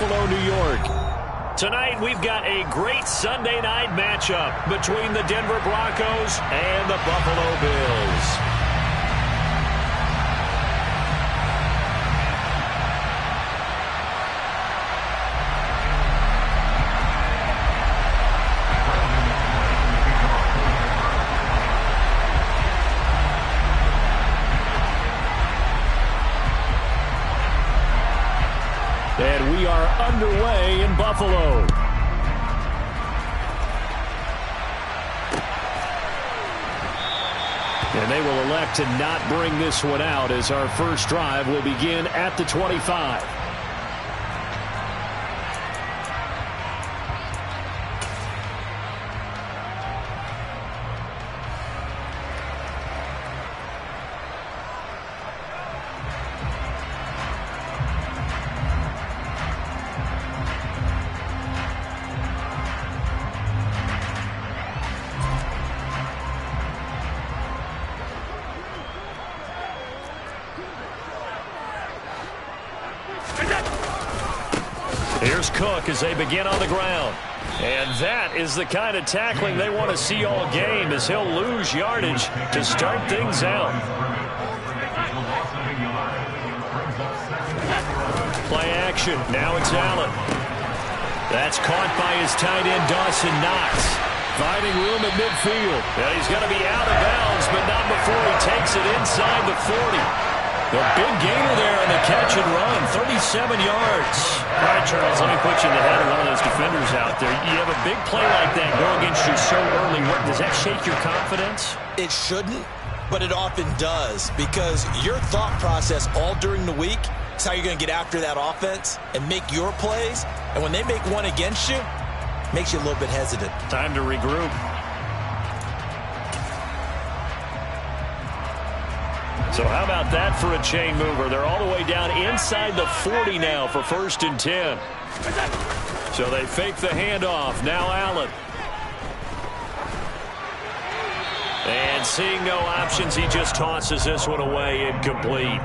Buffalo, New York. Tonight, we've got a great Sunday night matchup between the Denver Broncos and the Buffalo Bills. And we are underway in Buffalo. And they will elect to not bring this one out as our first drive will begin at the 25. Here's Cook as they begin on the ground. And that is the kind of tackling they want to see all game, as he'll lose yardage to start things out. Play action. Now it's Allen. That's caught by his tight end, Dawson Knox. Finding room at midfield. Now he's going to be out of bounds, but not before he takes it inside the 40. The big gainer there on the catch and run, 37 yards. All right, Charles, let me put you in the head of one of those defenders out there. You have a big play like that go against you so early. Does that shake your confidence? It shouldn't, but it often does, because your thought process all during the week is how you're going to get after that offense and make your plays. And when they make one against you, it makes you a little bit hesitant. Time to regroup. So how about that for a chain mover? They're all the way down inside the 40 now for 1st and 10. So they fake the handoff. Now Allen. And seeing no options, he just tosses this one away, incomplete.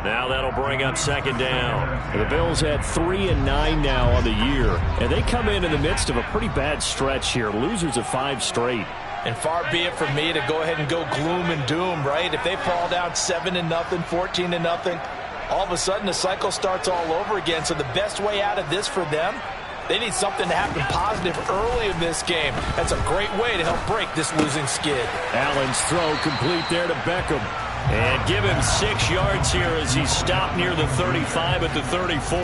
Now that'll bring up 2nd down. The Bills at 3-9 now on the year. And they come in the midst of a pretty bad stretch here. Losers of 5 straight. And far be it from me to go ahead and go gloom and doom, right? If they fall down 7-0, 14-0, all of a sudden the cycle starts all over again. So the best way out of this for them, they need something to happen positive early in this game. That's a great way to help break this losing skid. Allen's throw complete there to Beckham. And give him 6 yards here as he's stopped near the 35 at the 34.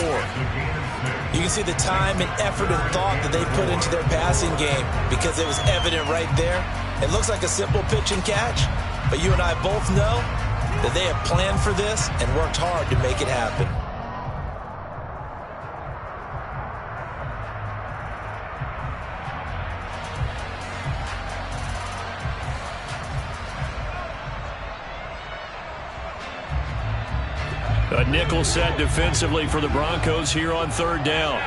You can see the time and effort and thought that they put into their passing game, because it was evident right there. It looks like a simple pitch and catch, but you and I both know that they have planned for this and worked hard to make it happen. A nickel set defensively for the Broncos here on 3rd down.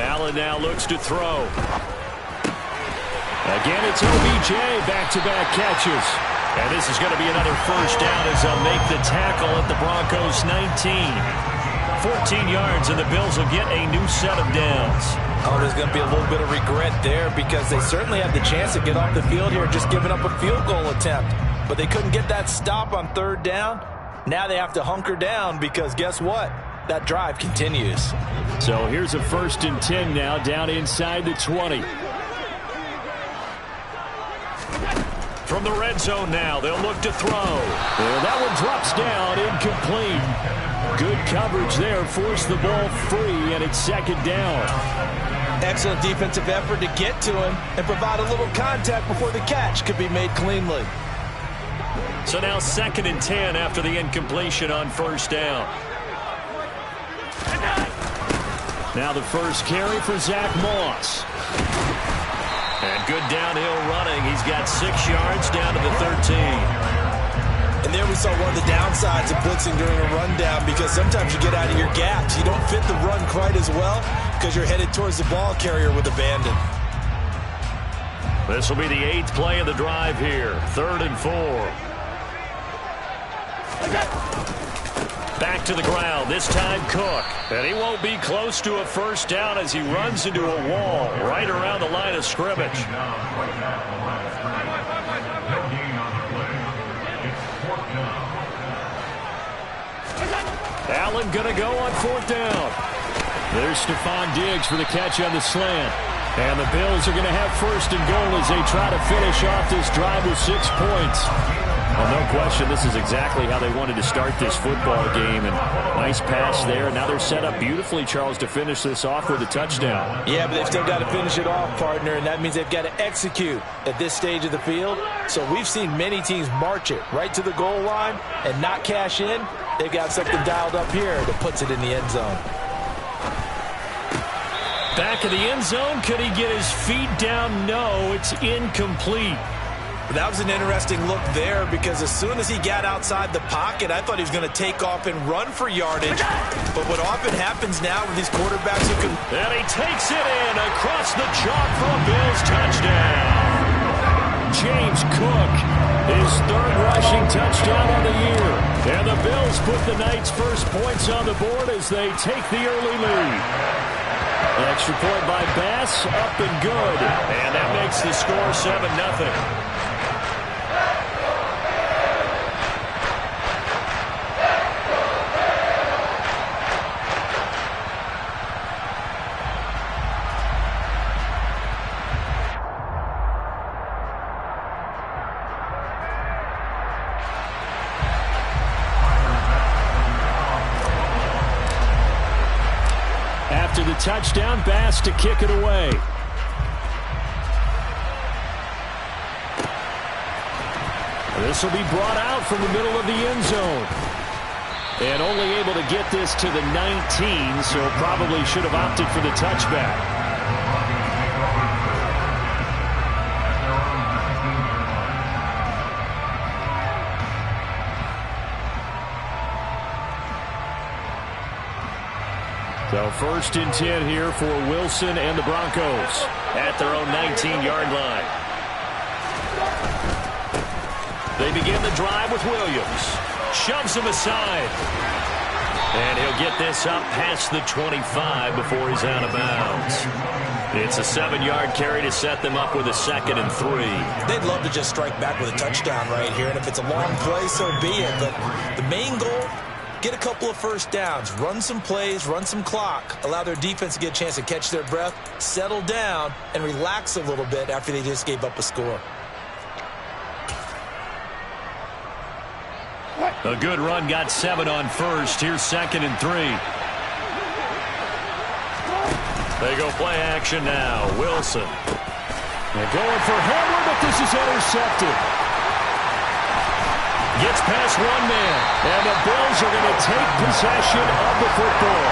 Allen now looks to throw. Again, it's OBJ, back-to-back catches. And this is going to be another 1st down as they'll make the tackle at the Broncos' 19. 14 yards, and the Bills will get a new set of downs. Oh, there's going to be a little bit of regret there, because they certainly had the chance to get off the field here, just giving up a field goal attempt. But they couldn't get that stop on 3rd down. Now they have to hunker down, because guess what? That drive continues. So here's a 1st and 10 now, down inside the 20. From the red zone now, they'll look to throw. And that one drops down, incomplete. Good coverage there, forced the ball free, and it's 2nd down. Excellent defensive effort to get to him and provide a little contact before the catch could be made cleanly. So now 2nd and 10 after the incompletion on 1st down. Now the first carry for Zach Moss. And good downhill running. He's got 6 yards down to the 13. And there we saw one of the downsides of blitzing during a rundown, because sometimes you get out of your gaps. You don't fit the run quite as well because you're headed towards the ball carrier with abandon. This will be the 8th play of the drive here. 3rd and 4. Back to the ground, this time Cook. And he won't be close to a first down as he runs into a wall right around the line of scrimmage. Allen going to go on 4th down. There's Stephon Diggs for the catch on the slant. And the Bills are going to have 1st and goal as they try to finish off this drive with 6 points. Well, no question, this is exactly how they wanted to start this football game. And nice pass there. Now they're set up beautifully, Charles, to finish this off with a touchdown. Yeah, but they've still got to finish it off, partner, and that means they've got to execute at this stage of the field. So we've seen many teams march it right to the goal line and not cash in. They've got something dialed up here that puts it in the end zone. Back of the end zone. Could he get his feet down? No, it's incomplete. That was an interesting look there, because as soon as he got outside the pocket, I thought he was going to take off and run for yardage. But what often happens now with these quarterbacks who can... And he takes it in across the chalk for a Bills touchdown. James Cook, his 3rd rushing touchdown on the year. And the Bills put the Knights' first points on the board as they take the early lead. Extra point by Bass, up and good. And that makes the score 7-0. After the touchdown, Bass to kick it away. This will be brought out from the middle of the end zone. And only able to get this to the 19, so probably should have opted for the touchback. So 1st and 10 here for Wilson and the Broncos at their own 19-yard line. They begin the drive with Williams. Shoves him aside. And he'll get this up past the 25 before he's out of bounds. It's a 7-yard carry to set them up with a 2nd and 3. They'd love to just strike back with a touchdown right here, and if it's a long play, so be it. But the main goal, get a couple of first downs, run some plays, run some clock, allow their defense to get a chance to catch their breath, settle down, and relax a little bit after they just gave up a score. A good run, got 7 on 1st. Here's 2nd and 3. They go play action now. Wilson. They're going for Hamler, but this is intercepted. Gets past one man, and the Bills are going to take possession of the football.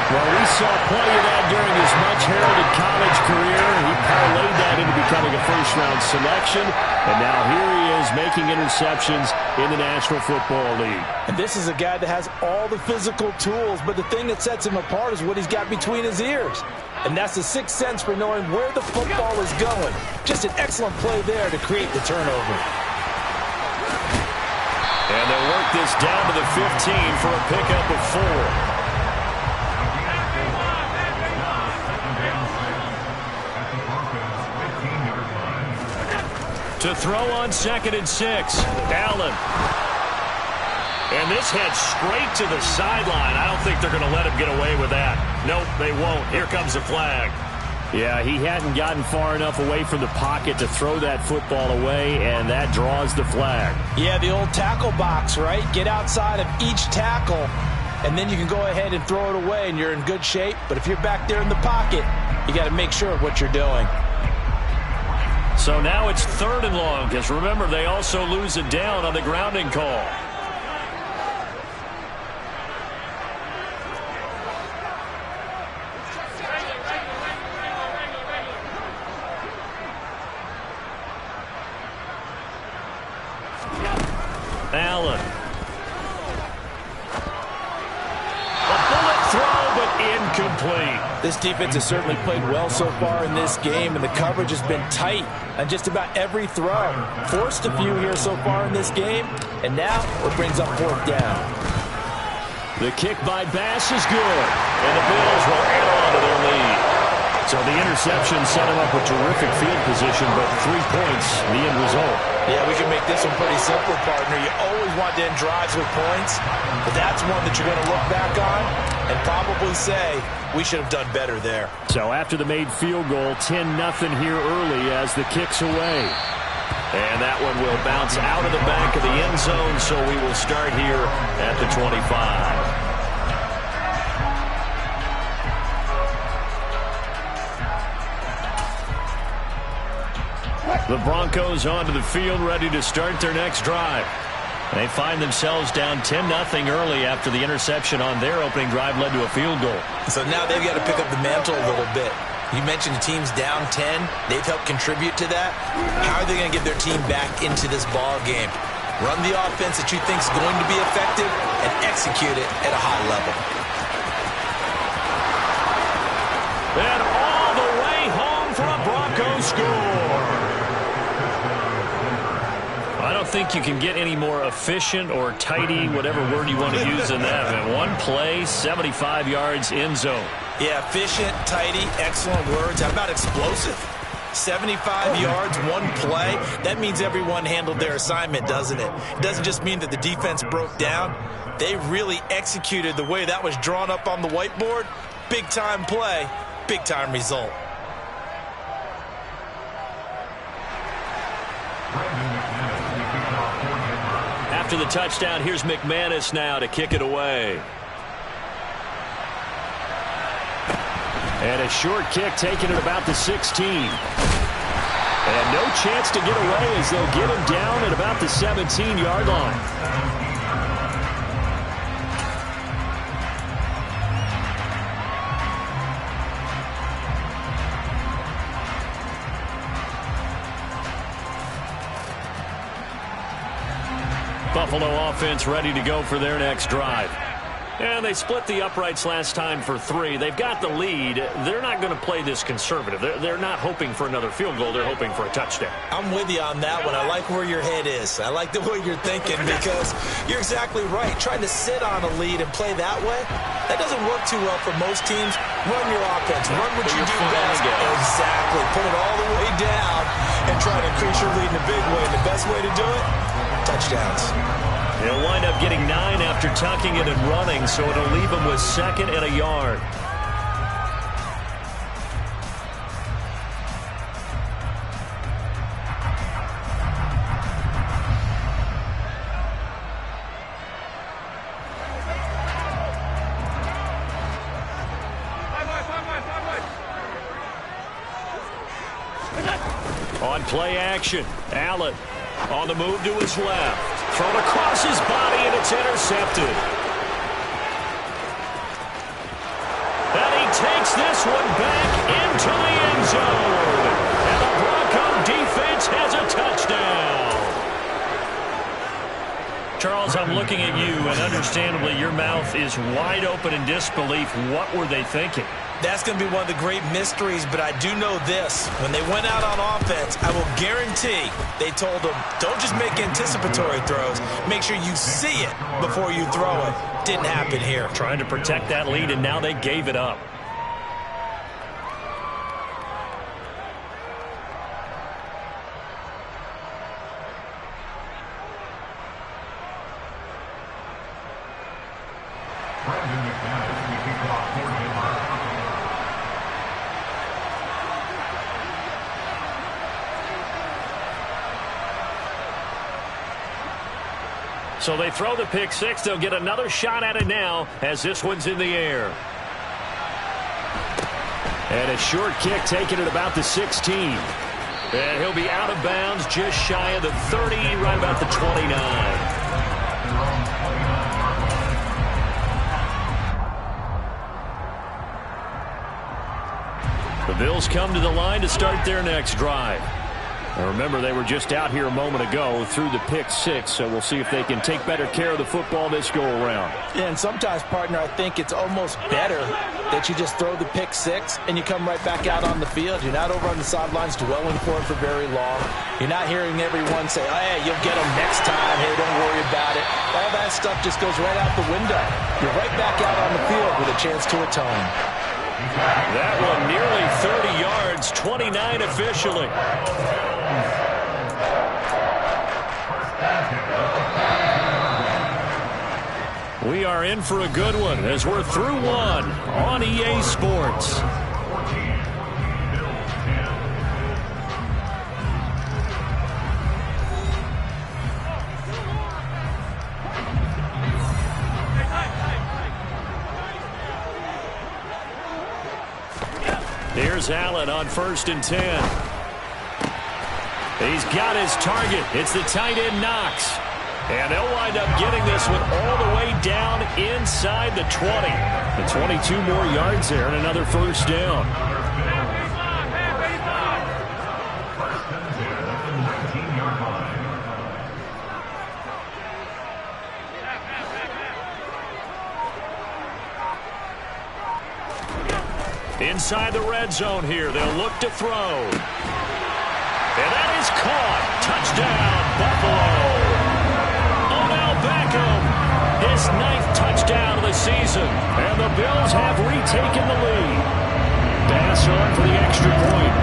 Well, we saw plenty of that during his much-heralded college career. He parlayed that into becoming a first-round selection, and now here he is making interceptions in the National Football League. And this is a guy that has all the physical tools, but the thing that sets him apart is what he's got between his ears. And that's the sixth sense for knowing where the football is going. Just an excellent play there to create the turnover. And they'll work this down to the 15 for a pickup of 4. To throw on 2nd and 6. Allen. And this head straight to the sideline. I don't think they're going to let him get away with that. Nope, they won't. Here comes the flag. Yeah, he hadn't gotten far enough away from the pocket to throw that football away, and that draws the flag. Yeah, the old tackle box, right? Get outside of each tackle, and then you can go ahead and throw it away, and you're in good shape. But if you're back there in the pocket, you got to make sure of what you're doing. So now it's 3rd and long, because remember, they also lose it down on the grounding call. Allen. A bullet throw, but incomplete. This defense has certainly played well so far in this game, and the coverage has been tight on just about every throw. Forced a few here so far in this game, and now it brings up fourth down. The kick by Bass is good, and the Bills will add on to their lead. So the interception set him up with terrific field position, but 3 points, the end result. Yeah, we can make this one pretty simple, partner. You always want to end drives with points, but that's one that you're going to look back on and probably say, we should have done better there. So after the made field goal, 10-0 here early as the kick's away. And that one will bounce out of the back of the end zone, so we will start here at the 25. The Broncos onto the field, ready to start their next drive. They find themselves down 10-0 early after the interception on their opening drive led to a field goal. So now they've got to pick up the mantle a little bit. You mentioned the team's down 10. They've helped contribute to that. How are they going to get their team back into this ball game? Run the offense that you think is going to be effective and execute it at a high level. And all the way home for a Broncos score. I don't think you can get any more efficient or tidy, whatever word you want to use in that. Man, one play, 75 yards, end zone. Yeah, efficient, tidy, excellent words. How about explosive? 75 yards, one play. That means everyone handled their assignment, doesn't it? It doesn't just mean that the defense broke down. They really executed the way that was drawn up on the whiteboard. Big-time play, big-time result. After the touchdown, here's McManus now to kick it away. And a short kick taken at about the 16. And no chance to get away as they'll get him down at about the 17-yard line. Buffalo offense ready to go for their next drive. And they split the uprights last time for 3. They've got the lead. They're not going to play this conservative. They're not hoping for another field goal. They're hoping for a touchdown. I'm with you on that one. I like where your head is. I like the way you're thinking because you're exactly right. Trying to sit on a lead and play that way, that doesn't work too well for most teams. Run your offense. Run what you do best. Exactly. Put it all the way down and try to increase your lead in a big way. And the best way to do it, touchdowns. He'll wind up getting 9 after tucking it and running, so it'll leave him with 2nd and a yard. On play action, Allen on the move to his left. Thrown across his body, and it's intercepted. And he takes this one back into the end zone. And the Bronco defense has a touchdown. Charles, I'm looking at you, and understandably your mouth is wide open in disbelief. What were they thinking? That's going to be one of the great mysteries, but I do know this. When they went out on offense, I will guarantee they told them, don't just make anticipatory throws. Make sure you see it before you throw it. Didn't happen here. Trying to protect that lead, and now they gave it up. So they throw the pick six. They'll get another shot at it now as this one's in the air. And a short kick taken at about the 16. And he'll be out of bounds just shy of the 30, right about the 29. The Bills come to the line to start their next drive. Now remember, they were just out here a moment ago through the pick six, so we'll see if they can take better care of the football this go-around. Yeah, and sometimes, partner, I think it's almost better that you just throw the pick six and you come right back out on the field. You're not over on the sidelines dwelling for it for very long. You're not hearing everyone say, oh, hey, you'll get them next time. Hey, don't worry about it. All that stuff just goes right out the window. You're right back out on the field with a chance to atone. That one nearly 30 yards, 29 officially. We are in for a good one as we're through one on EA Sports. Here's Allen on 1st and 10. He's got his target. It's the tight end Knox. And they'll wind up getting this one all the way down inside the 20. The 22 more yards there and another first down. Inside the red zone here. They'll look to throw. And that is caught. Touchdown, Buffalo. Beckham, his 9th touchdown of the season, and the Bills have retaken the lead. Pass on for the extra point.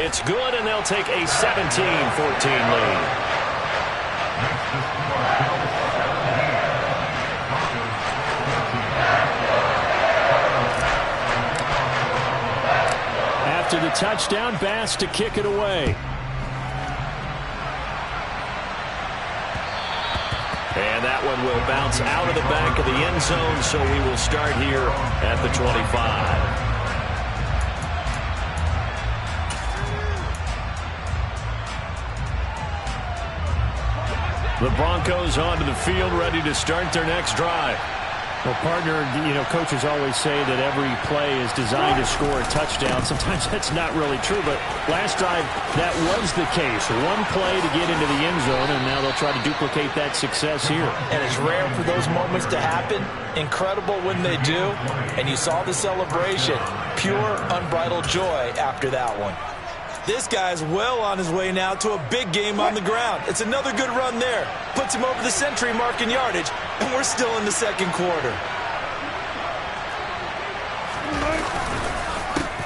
It's good, and they'll take a 17-14 lead. After the touchdown, Bass to kick it away. And that one will bounce out of the back of the end zone, so we will start here at the 25. The Broncos onto the field, ready to start their next drive. Well, partner, coaches always say that every play is designed to score a touchdown. Sometimes that's not really true, but last drive, that was the case. One play to get into the end zone, and now they'll try to duplicate that success here. And it's rare for those moments to happen. Incredible when they do. And you saw the celebration. Pure, unbridled joy after that one. This guy's well on his way now to a big game on the ground. It's another good run there. Puts him over the century mark in yardage, and we're still in the second quarter.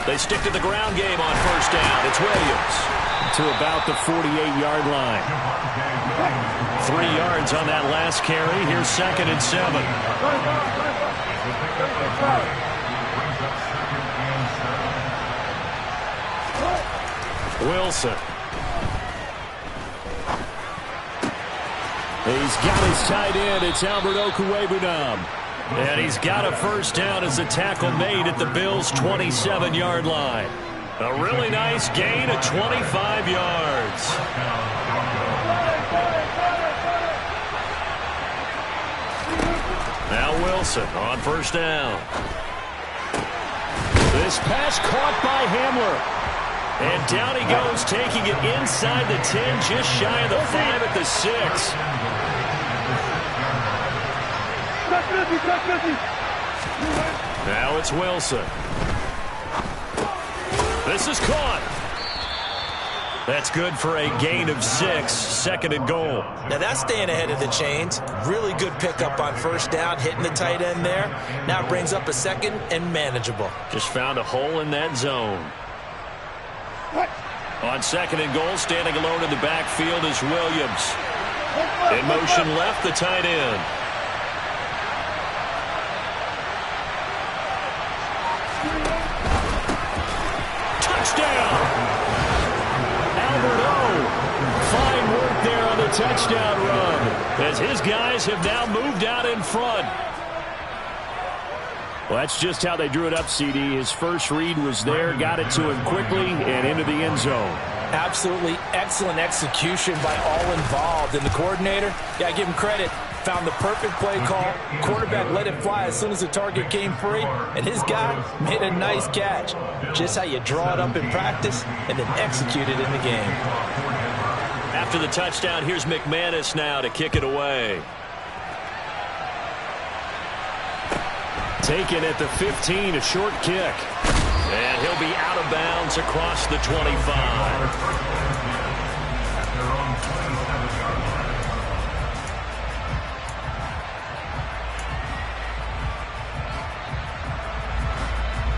They stick to the ground game on first down. It's Williams to about the 48-yard line. 3 yards on that last carry. Here's 2nd and 7. Wilson. He's got his tight end. It's Albert Okwuegbunam. And he's got a first down as the tackle made at the Bills' 27-yard line. A really nice gain of 25 yards. Now Wilson on first down. This pass caught by Hamler. And down he goes, taking it inside the 10, just shy of the 5 at the 6. Now it's Wilson. This is caught. That's good for a gain of 6, 2nd and goal. Now that's staying ahead of the chains. Really good pickup on first down, hitting the tight end there. Now it brings up a 2nd and manageable. Just found a hole in that zone. On 2nd and goal, standing alone in the backfield is Williams. In motion left, the tight end. Touchdown! Albert O. Fine work there on the touchdown run, as his guys have now moved out in front. Well, that's just how they drew it up, CD. His first read was there, got it to him quickly, and into the end zone. Absolutely excellent execution by all involved. And the coordinator, yeah, I give him credit, found the perfect play call. Quarterback let it fly as soon as the target came free, and his guy made a nice catch. Just how you draw it up in practice and then execute it in the game. After the touchdown, here's McManus now to kick it away. Taken at the 15, a short kick. And he'll be out of bounds across the 25.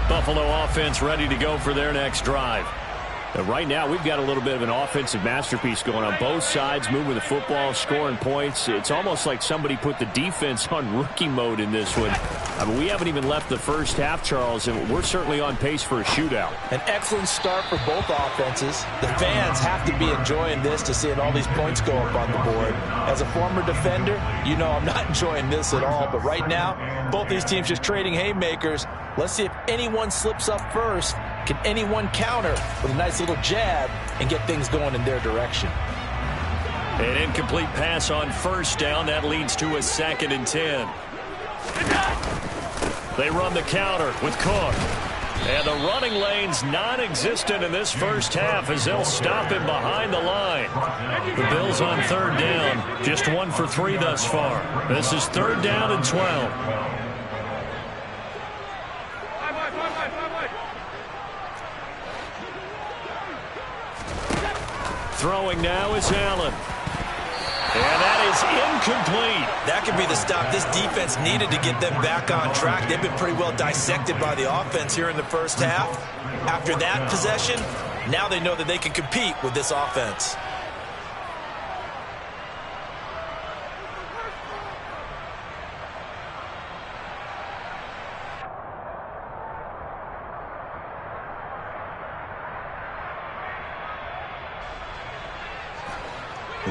Buffalo offense ready to go for their next drive. And right now, we've got a little bit of an offensive masterpiece going on. Both sides moving the football, scoring points. It's almost like somebody put the defense on rookie mode in this one. I mean, we haven't even left the first half, Charles, and we're certainly on pace for a shootout. An excellent start for both offenses. The fans have to be enjoying this to seeing all these points go up on the board. As a former defender, you know I'm not enjoying this at all. But right now, both these teams just trading haymakers. Let's see if anyone slips up first. Can anyone counter with a nice little jab and get things going in their direction? An incomplete pass on first down. That leads to a 2nd and 10. They run the counter with Cook. And the running lane's non-existent in this first half as they'll stop him behind the line. The Bills on 3rd down. Just 1 for 3 thus far. This is 3rd down and 12. Throwing now is Allen. And that is incomplete. That could be the stop this defense needed to get them back on track. They've been pretty well dissected by the offense here in the first half. After that possession, now they know that they can compete with this offense.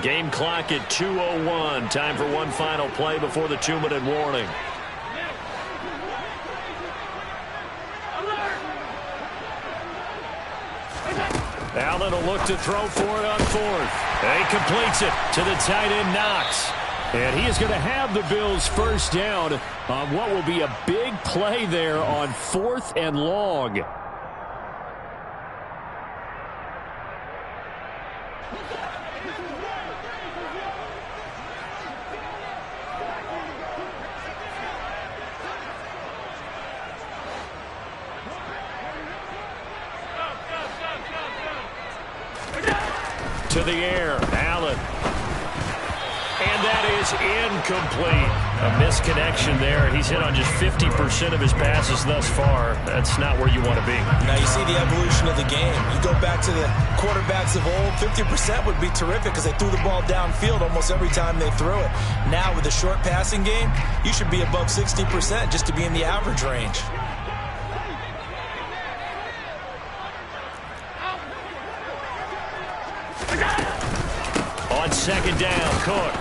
Game clock at 2:01. Time for one final play before the 2-minute warning. Allen will look to throw for it on 4th. And he completes it to the tight end, Knox. And he is going to have the Bills first down on what will be a big play there on 4th and long. To the air, Allen. And that is incomplete. A misconnection there. He's hit on just 50% of his passes thus far. That's not where you want to be. Now you see the evolution of the game. You go back to the quarterbacks of old, 50% would be terrific because they threw the ball downfield almost every time they threw it. Now with the short passing game, you should be above 60% just to be in the average range. On 2nd down, Cook.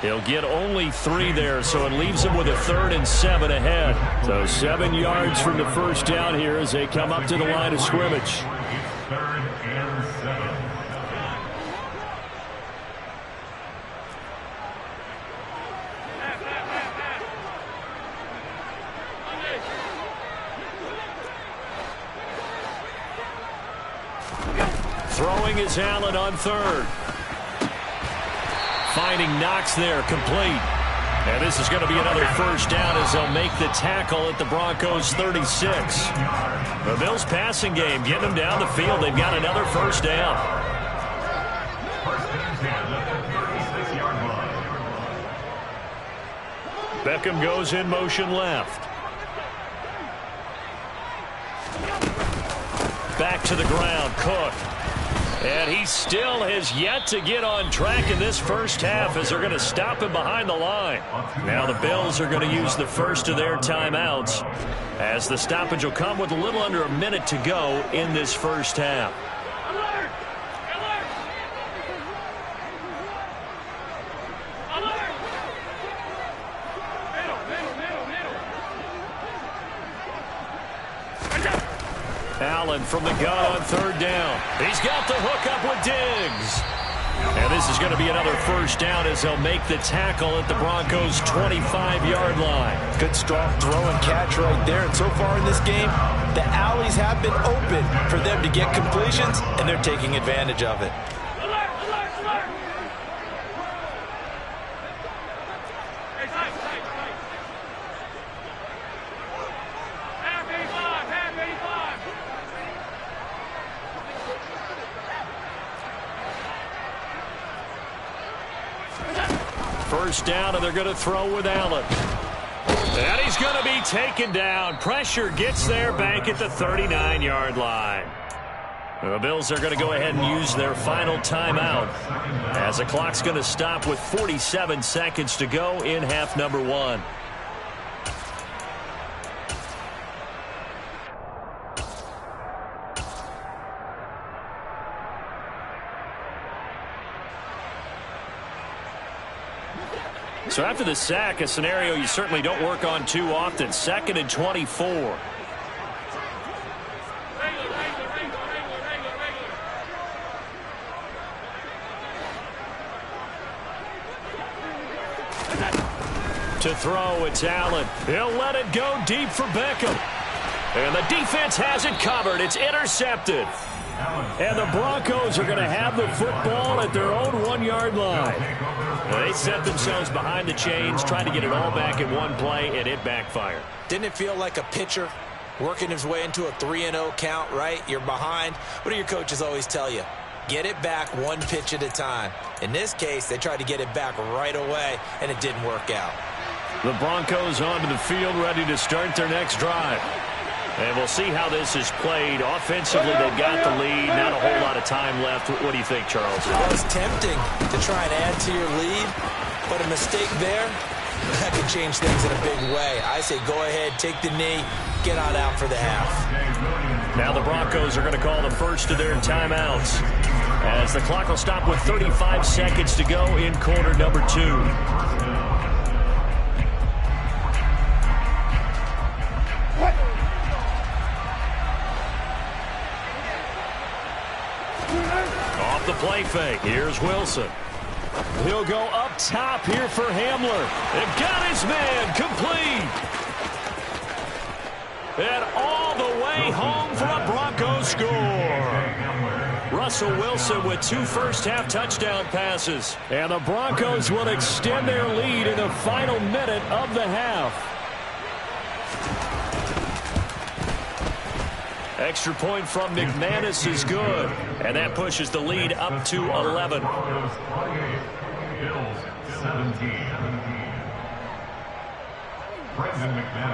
He'll get only 3 there, so it leaves him with a 3rd and 7 ahead. So 7 yards from the first down here as they come up to the line of scrimmage. 3rd and 7. Throwing is Allen on 3rd. Finding Knox there, complete. And this is going to be another first down as they'll make the tackle at the Broncos 36. The Bills passing game, getting them down the field. They've got another first down. First and 10 at the 36-yard line. Beckham goes in motion left. Back to the ground, Cook. And he still has yet to get on track in this first half as they're going to stop him behind the line. Now the Bills are going to use the first of their timeouts as the stoppage will come with a little under a minute to go in this first half. Allen from the gun on 3rd down. He's got the hook up with Diggs. And this is going to be another first down as they'll make the tackle at the Broncos' 25-yard line. Good strong throw and catch right there. And so far in this game, the alleys have been open for them to get completions, and they're taking advantage of it. First down, and they're going to throw with Allen. And he's going to be taken down. Pressure gets there back at the 39-yard line. The Bills are going to go ahead and use their final timeout as the clock's going to stop with 47 seconds to go in half number one. So after the sack, a scenario you certainly don't work on too often. 2nd and 24. To throw, it's Allen. He'll let it go deep for Beckham. And the defense has it covered. It's intercepted. And the Broncos are going to have the football at their own 1-yard line. They set themselves behind the chains, trying to get it all back in one play, and it backfired. Didn't it feel like a pitcher working his way into a 3-0 count, right? You're behind. What do your coaches always tell you? Get it back one pitch at a time. In this case, they tried to get it back right away, and it didn't work out. The Broncos onto the field, ready to start their next drive. And we'll see how this is played. Offensively, they've got the lead. Not a whole lot of time left. What do you think, Charles? Well, it's tempting to try and add to your lead, but a mistake there, that could change things in a big way. I say go ahead, take the knee, get on out for the half. Now the Broncos are going to call the first of their timeouts as the clock will stop with 35 seconds to go in quarter number 2. Off the play fake. Here's Wilson. He'll go up top here for Hamler. They've got his man complete. And all the way home for a Broncos score. Russell Wilson with 2 first-half touchdown passes. And the Broncos will extend their lead in the final minute of the half. Extra point from McManus is good. And that pushes the lead up to 11.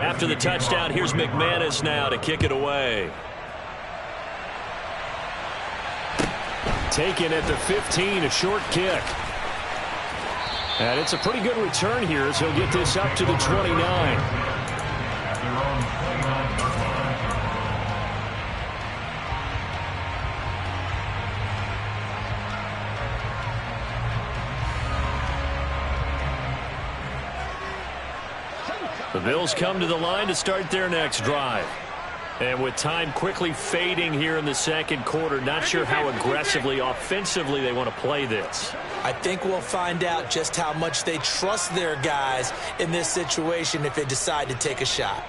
After the touchdown, here's McManus now to kick it away. Taken at the 15, a short kick. And it's a pretty good return here as he'll get this up to the 29. The Bills come to the line to start their next drive. And with time quickly fading here in the second quarter, not sure how aggressively, offensively they want to play this. I think we'll find out just how much they trust their guys in this situation if they decide to take a shot.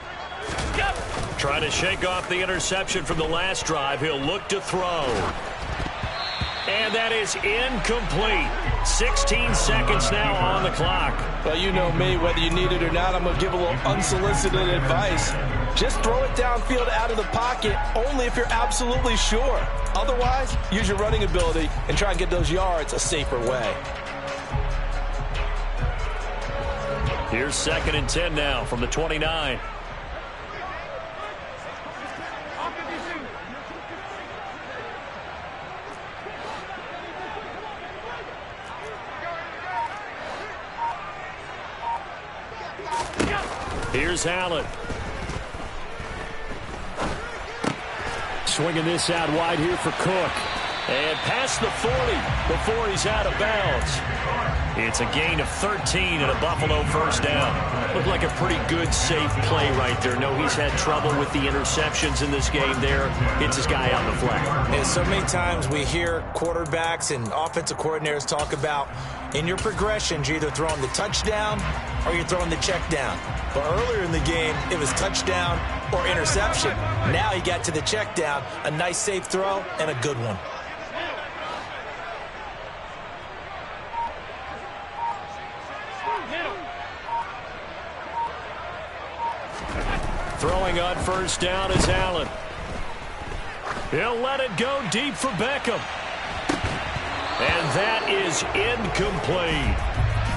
Trying to shake off the interception from the last drive. He'll look to throw. And that is incomplete. 16 seconds now on the clock. Well, you know me, whether you need it or not, I'm going to give a little unsolicited advice. Just throw it downfield out of the pocket only if you're absolutely sure. Otherwise, use your running ability and try and get those yards a safer way. Here's 2nd and 10 now from the 29. Here's Allen. Swinging this out wide here for Cook. And past the 40 before he's out of bounds. It's a gain of 13 and a Buffalo first down. Looked like a pretty good, safe play right there. No, he's had trouble with the interceptions in this game there. Hits his guy out in the flat. And so many times we hear quarterbacks and offensive coordinators talk about in your progressions, you're either throwing the touchdown or you're throwing the check down. But earlier in the game, it was touchdown or interception. Now he got to the check down, a nice safe throw and a good one. Throwing on first down is Allen. He'll let it go deep for Beckham. And that is incomplete.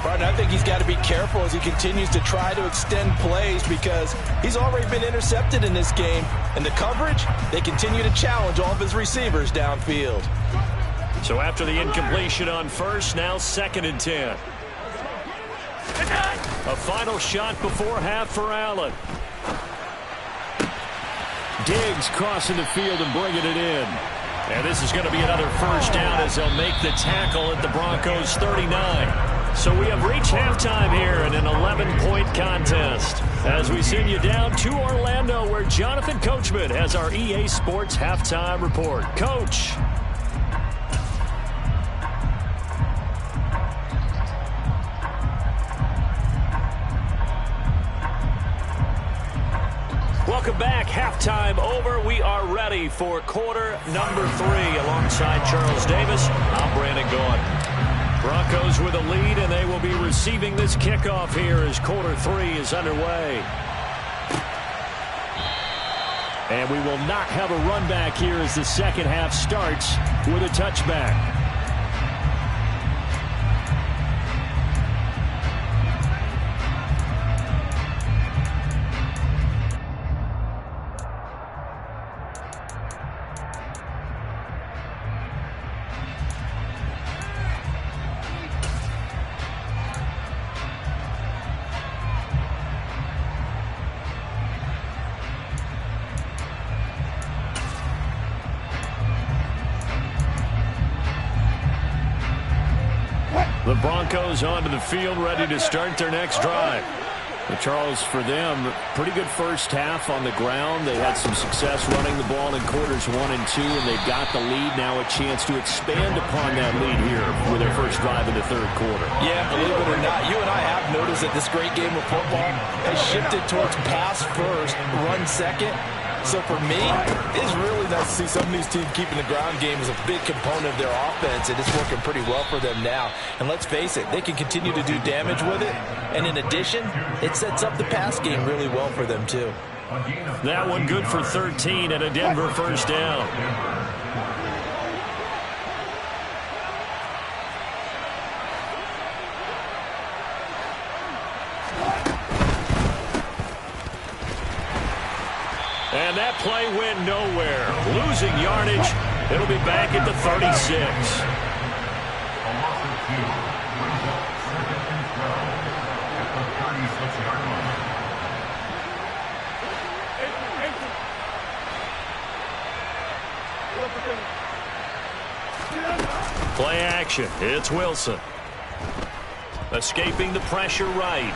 Barton, I think he's got to be careful as he continues to try to extend plays because he's already been intercepted in this game. And the coverage, they continue to challenge all of his receivers downfield. So after the incompletion on first, now 2nd and 10. A final shot before half for Allen. Diggs crossing the field and bringing it in. And this is going to be another first down as they'll make the tackle at the Broncos 39. So we have reached halftime here in an 11-point contest as we send you down to Orlando where Jonathan Coachman has our EA Sports halftime report. Coach. Welcome back. Halftime over. We are ready for quarter number 3 alongside Charles Davis. I'm Brandon Gaudin. Broncos with a lead, and they will be receiving this kickoff here as quarter 3 is underway. And we will not have a run back here as the second half starts with a touchback. The Broncos onto the field, ready to start their next drive. And Charles, for them, pretty good first half on the ground. They had some success running the ball in quarters 1 and 2, and they've got the lead now, a chance to expand upon that lead here with their first drive in the third quarter. Yeah, believe it or not, you and I have noticed that this great game of football has shifted towards pass first, run second. So for me, it's really nice to see some of these teams keeping the ground game as a big component of their offense, and it's working pretty well for them now. And let's face it, they can continue to do damage with it. And in addition, it sets up the pass game really well for them too. That one good for 13 and a Denver first down. And that play went nowhere. Losing yardage. It'll be back at the 36. Play action. It's Wilson. Escaping the pressure right.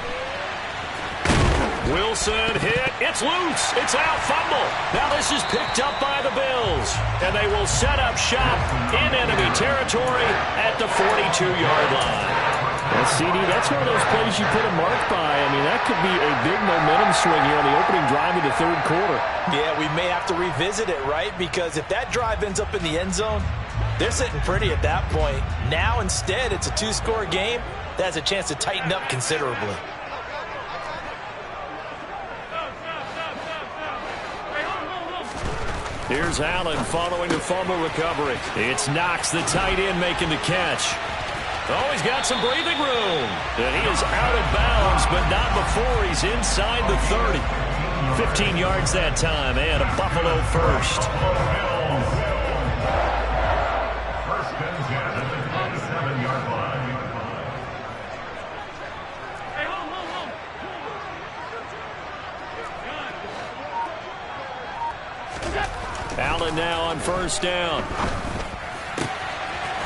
Wilson hit. It's loose. It's out. Fumble. Now this is picked up by the Bills. And they will set up shop in enemy territory at the 42-yard line. Well, CD, that's one of those plays you put a mark by. I mean, that could be a big momentum swing here on the opening drive of the third quarter. Yeah, we may have to revisit it, right? Because if that drive ends up in the end zone, they're sitting pretty at that point. Now, instead, it's a 2-score game. That has a chance to tighten up considerably. Here's Allen following the fumble recovery. It's Knox, the tight end, making the catch. Oh, he's got some breathing room. And he is out of bounds, but not before he's inside the 30. 15 yards that time, and a Buffalo first. First and 10 at the 27-yard line. Allen now on first down.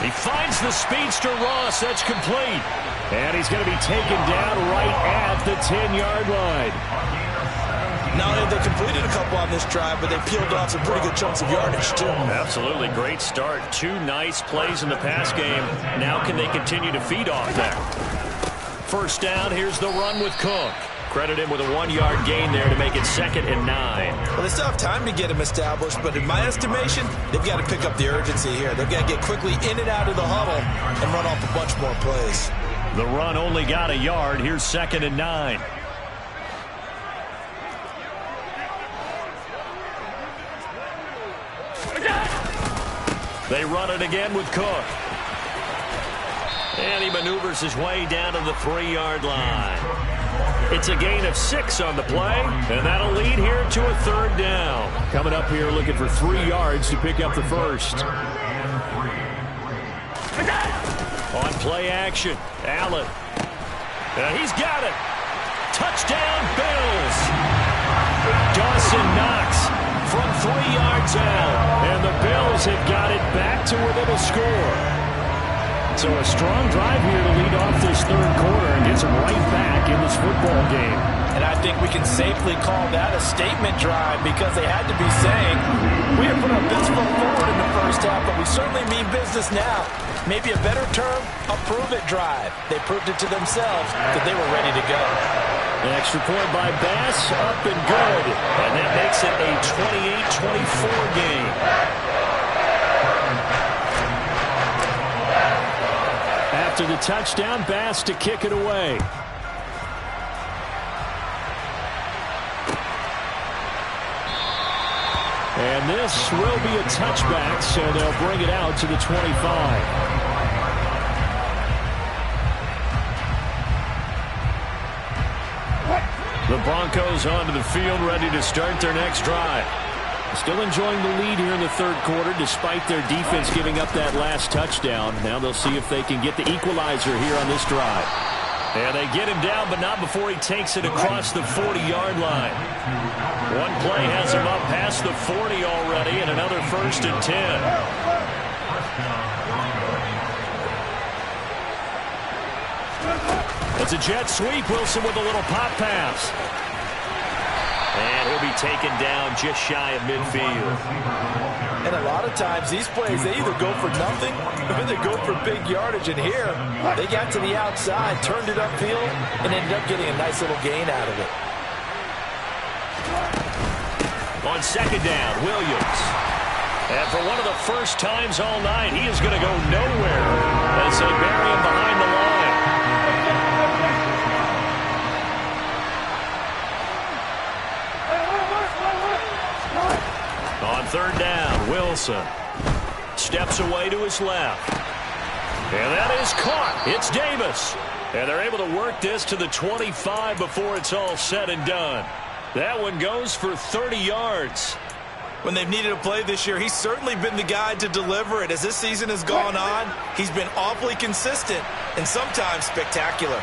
He finds the speedster Ross. That's complete. And he's going to be taken down right at the 10-yard line. Not only have they completed a couple on this drive, but they peeled off some pretty good chunks of yardage, too. Absolutely. Great start. 2 nice plays in the pass game. Now can they continue to feed off that? First down, here's the run with Cook. Credit him with a 1-yard gain there to make it 2nd and 9. Well, they still have time to get him established, but in my estimation, they've got to pick up the urgency here. They've got to get quickly in and out of the huddle and run off a bunch more plays. The run only got a yard. Here's 2nd and 9. They run it again with Cook. And he maneuvers his way down to the 3-yard line. It's a gain of 6 on the play, and that'll lead here to a 3rd down. Coming up here looking for 3 yards to pick up the first. On play action, Allen. He's got it. Touchdown, Bills. Dawson Knox from 3 yards out, and the Bills have got it back to within a score. So a strong drive here to lead off this 3rd quarter and gets them right back in this football game. And I think we can safely call that a statement drive because they had to be saying, we have put our best foot forward in the first half, but we certainly mean business now. Maybe a better term, a prove-it drive. They proved it to themselves that they were ready to go. An extra point by Bass, up and good. And that makes it a 28-24 game. After the touchdown, Bass to kick it away. And this will be a touchback, so they'll bring it out to the 25. The Broncos onto the field, ready to start their next drive. Still enjoying the lead here in the 3rd quarter, despite their defense giving up that last touchdown. Now they'll see if they can get the equalizer here on this drive. And they get him down, but not before he takes it across the 40-yard line. One play has him up past the 40 already, and another 1st and 10. It's a jet sweep. Wilson with a little pop pass. And he'll be taken down just shy of midfield. And a lot of times these plays, they either go for nothing or they go for big yardage. And here, they got to the outside, turned it upfield, and ended up getting a nice little gain out of it. On 2nd down, Williams. And for one of the first times all night, he is going to go nowhere as they bury him behind the line. On 3rd down, Wilson steps away to his left. And that is caught. It's Davis. And they're able to work this to the 25 before it's all said and done. That one goes for 30 yards. When they've needed a play this year, he's certainly been the guy to deliver it. As this season has gone on, he's been awfully consistent and sometimes spectacular.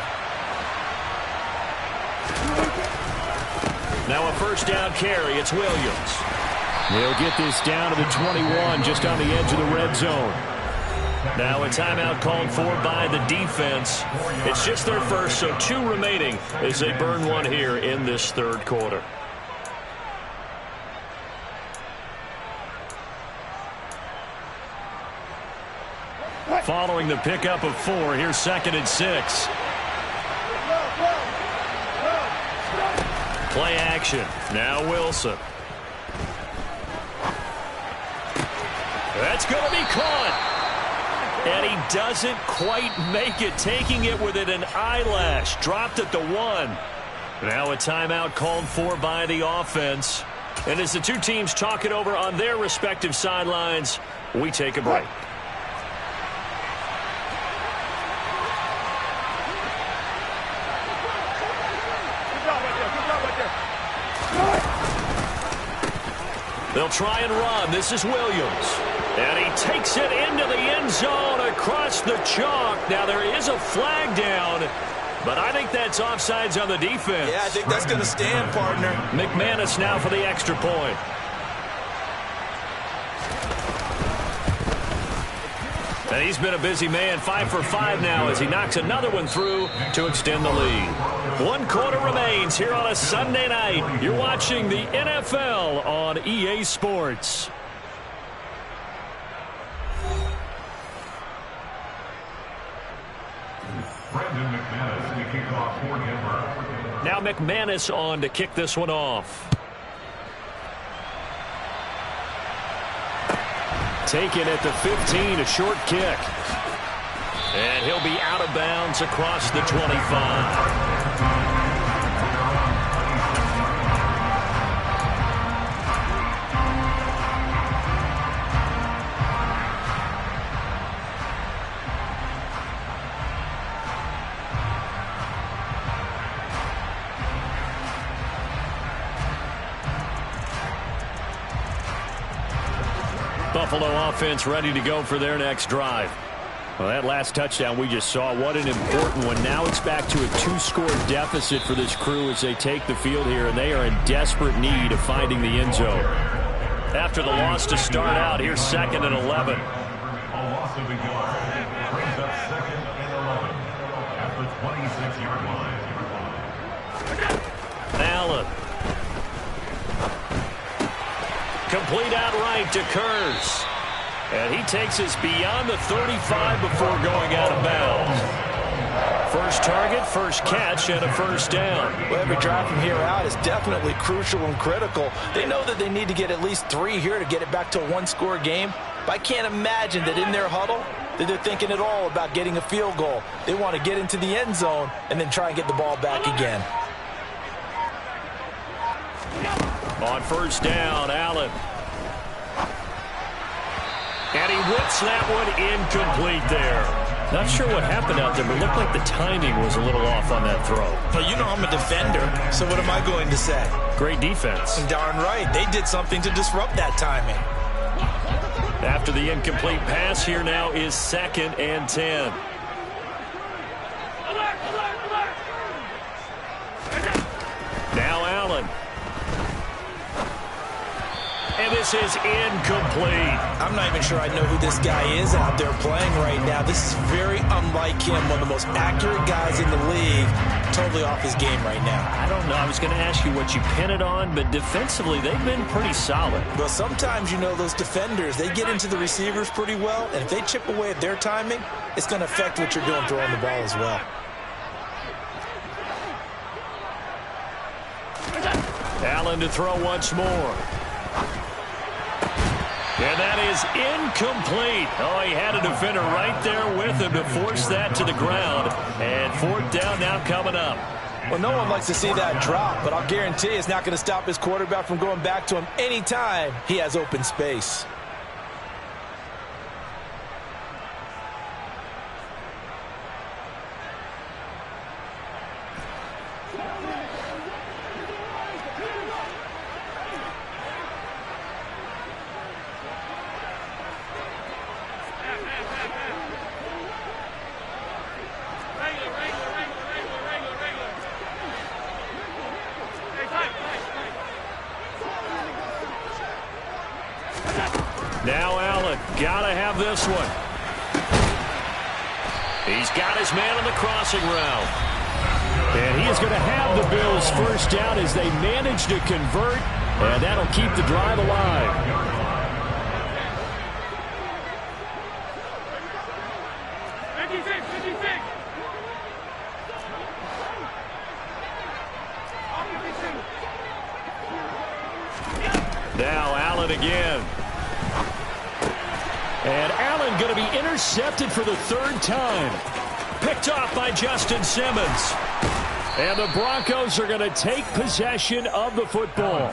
Now a 1st down carry. It's Williams. They'll get this down to the 21, just on the edge of the red zone. Now a timeout called for by the defense. It's just their first, so 2 remaining as they burn one here in this 3rd quarter. Following the pickup of 4, here's 2nd and 6. Play action. Now Wilson. That's going to be caught. And he doesn't quite make it, taking it within an eyelash. Dropped at the 1. Now a timeout called for by the offense. And as the 2 teams talk it over on their respective sidelines, we take a break. They'll try and run. This is Williams. And he takes it into the end zone across the chalk. Now there is a flag down, but I think that's offsides on the defense. Yeah, I think that's going to stand, partner. McManus now for the extra point. And he's been a busy man, 5 for 5 now as he knocks another one through to extend the lead. 1 quarter remains here on a Sunday night. You're watching the NFL on EA Sports. Now McManus on to kick this one off. Taken at the 15, a short kick. And he'll be out of bounds across the 25. Buffalo offense ready to go for their next drive. Well, that last touchdown we just saw, what an important one. Now it's back to a 2-score deficit for this crew as they take the field here, and they are in desperate need of finding the end zone. After the loss to start out, here's 2nd and 11. A loss of a yard brings up 2nd and 11 at the 26-yard line. Allen. Complete outright to Kurz. And he takes us beyond the 35 before going out of bounds. First target, first catch, and a first down. Well, every drive from here out is definitely crucial and critical. They know that they need to get at least 3 here to get it back to a 1-score game. But I can't imagine that in their huddle that they're thinking at all about getting a field goal. They want to get into the end zone and then try and get the ball back again. On first down, Allen. And he whips that one incomplete there. Not sure what happened out there, but it looked like the timing was a little off on that throw. Well, you know I'm a defender, so what am I going to say? Great defense. Darn right. They did something to disrupt that timing. After the incomplete pass, here now is 2nd and 10. Now Allen. And this is incomplete. I'm not even sure I know who this guy is out there playing right now. This is very unlike him, one of the most accurate guys in the league. Totally off his game right now. I don't know. I was going to ask you what you pin it on, but defensively, they've been pretty solid. Well, sometimes, you know, those defenders, they get into the receivers pretty well, and if they chip away at their timing, it's going to affect what you're doing throwing the ball as well. Allen to throw once more. And that is incomplete. Oh, he had a defender right there with him to force that to the ground. And 4th down now coming up. Well, no one likes to see that drop, but I'll guarantee it's not going to stop his quarterback from going back to him anytime he has open space. Now Allen, gotta have this one. He's got his man on the crossing route. And he is going to have the Bills first down as they manage to convert, and that'll keep the drive alive. Now Allen again. And Allen going to be intercepted for the 3rd time. Picked off by Justin Simmons. And the Broncos are going to take possession of the football.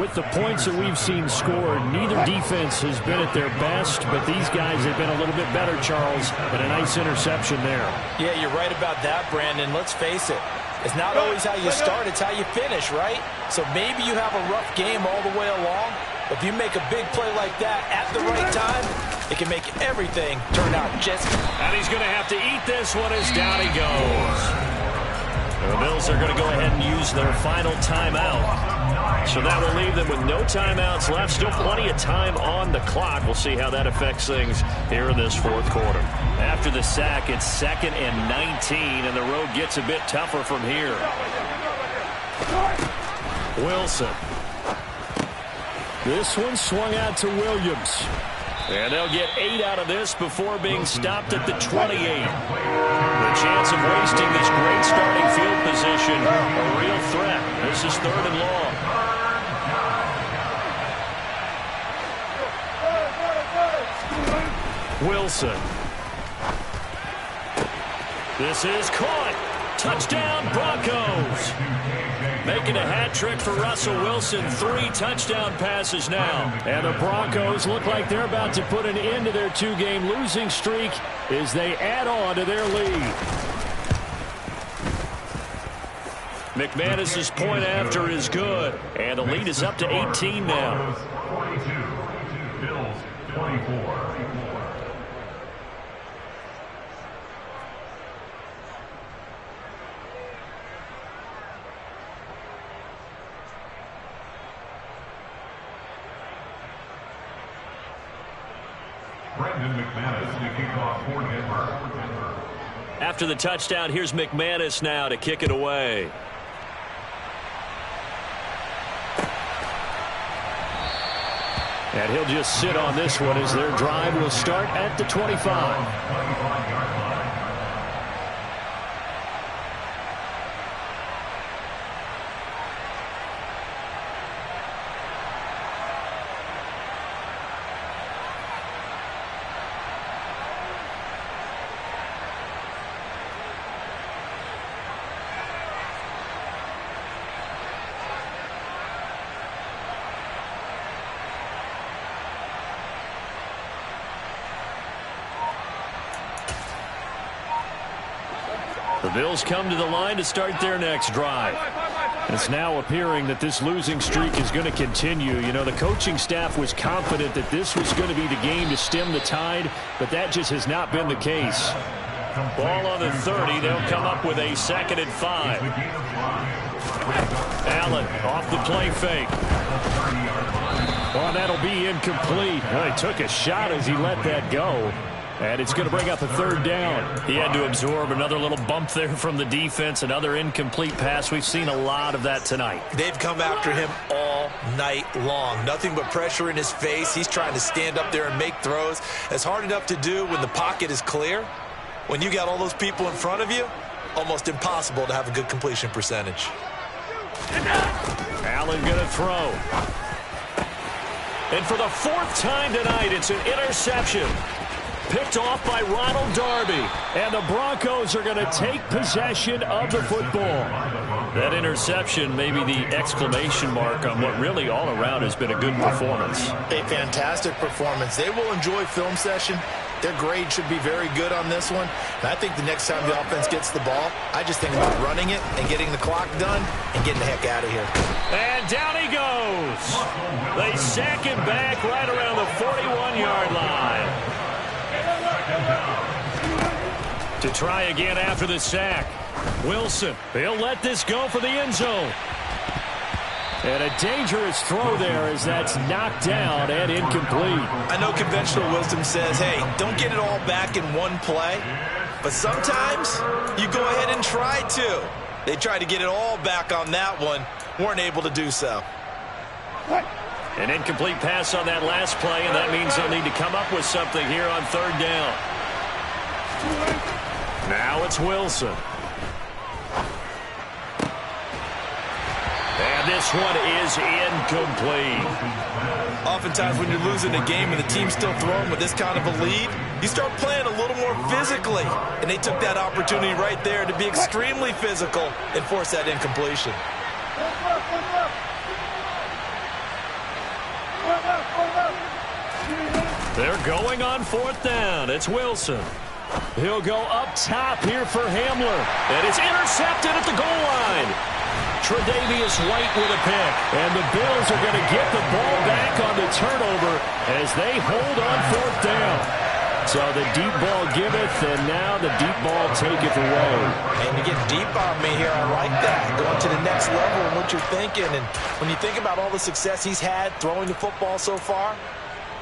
With the points that we've seen scored, neither defense has been at their best, but these guys have been a little bit better, Charles, and a nice interception there. Yeah, you're right about that, Brandon. Let's face it. It's not always how you start, it's how you finish, right? So maybe you have a rough game all the way along, but if you make a big play like that at the right time, it can make everything turn out just... And he's going to have to eat this one as down he goes. The Bills are going to go ahead and use their final timeout. So that will leave them with no timeouts left. Still plenty of time on the clock. We'll see how that affects things here in this fourth quarter. After the sack, it's 2nd and 19, and the road gets a bit tougher from here. Wilson. This one swung out to Williams. And they'll get 8 out of this before being stopped at the 28. The chance of wasting this great starting field position, a real threat. This is 3rd and long. Wilson. This is caught. Touchdown, Broncos. Making a hat trick for Russell Wilson. 3 touchdown passes now. And the Broncos look like they're about to put an end to their 2-game losing streak as they add on to their lead. McManus's point after is good. And the lead is up to 18 now. 42. Bills 24. McManus to kick off for Denver. After the touchdown, here's McManus now to kick it away. And he'll just sit on this one as their drive will start at the 25. The Bills come to the line to start their next drive. It's now appearing that this losing streak is going to continue. You know, the coaching staff was confident that this was going to be the game to stem the tide, but that just has not been the case. Ball on the 30. They'll come up with a 2nd and 5. Allen off the play fake. Well, that'll be incomplete. Well, he took a shot as he let that go. And it's going to bring up a 3rd down. He had to absorb another little bump there from the defense, another incomplete pass. We've seen a lot of that tonight. They've come after him all night long. Nothing but pressure in his face. He's trying to stand up there and make throws. It's hard enough to do when the pocket is clear. When you got all those people in front of you, almost impossible to have a good completion percentage. Allen going to throw. And for the 4th time tonight, it's an interception. Picked off by Ronald Darby. And the Broncos are going to take possession of the football. That interception may be the exclamation mark on what really all around has been a good performance. A fantastic performance. They will enjoy film session. Their grade should be very good on this one. And I think the next time the offense gets the ball, I just think about running it and getting the clock done and getting the heck out of here. And down he goes. They sack him back right around the 41-yard line. To try again after the sack. Wilson, he'll let this go for the end zone. And a dangerous throw there as that's knocked down and incomplete. I know conventional wisdom says, hey, don't get it all back in one play. But sometimes you go ahead and try to. They tried to get it all back on that one. Weren't able to do so. An incomplete pass on that last play, and that means they'll need to come up with something here on 3rd down. Now it's Wilson. And this one is incomplete. Oftentimes when you're losing a game and the team's still throwing with this kind of a lead, you start playing a little more physically. And they took that opportunity right there to be extremely physical and force that incompletion. They're going on 4th down. It's Wilson. He'll go up top here for Hamler. And it's intercepted at the goal line. Tre'Davious White with a pick. And the Bills are going to get the ball back on the turnover as they hold on 4th down. So the deep ball giveth, and now the deep ball taketh away. And you get deep on me here. I like that. Going to the next level and what you're thinking. And when you think about all the success he's had throwing the football so far,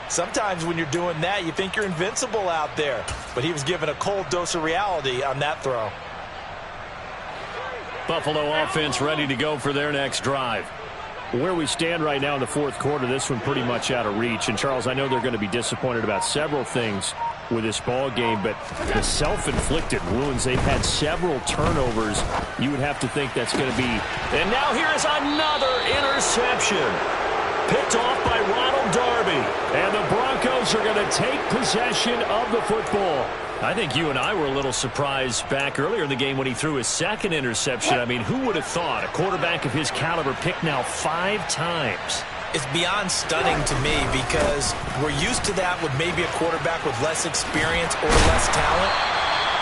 sometimes when you're doing that, you think you're invincible out there. But he was given a cold dose of reality on that throw. Buffalo offense ready to go for their next drive. Where we stand right now in the fourth quarter, this one pretty much out of reach. And, Charles, I know they're going to be disappointed about several things with this ball game, but the self-inflicted wounds, they've had several turnovers. You would have to think that's going to be. And now here is another interception. Picked off by Ronald Darby. And the Broncos are going to take possession of the football. I think you and I were a little surprised back earlier in the game when he threw his second interception. I mean, who would have thought a quarterback of his caliber picked now 5 times? It's beyond stunning to me because we're used to that with maybe a quarterback with less experience or less talent.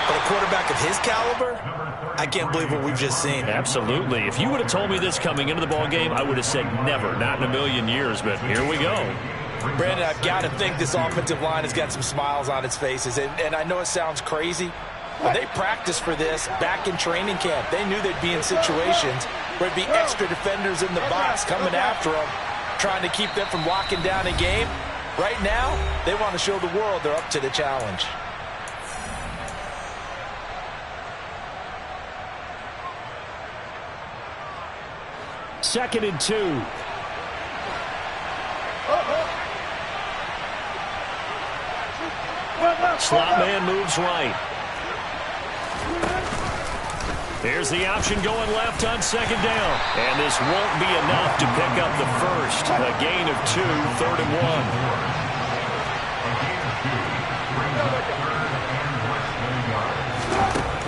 But a quarterback of his caliber, I can't believe what we've just seen. Absolutely. If you would have told me this coming into the ball game, I would have said never, not in a million years. But here we go. Brandon, I've got to think this offensive line has got some smiles on its faces. And I know it sounds crazy, but they practiced for this back in training camp. They knew they'd be in situations where there'd be extra defenders in the box coming after them, trying to keep them from locking down a game. Right now, they want to show the world they're up to the challenge. Second and 2. Slot man moves right. Here's the option going left on second down. And this won't be enough to pick up the first. A gain of 2, 3rd and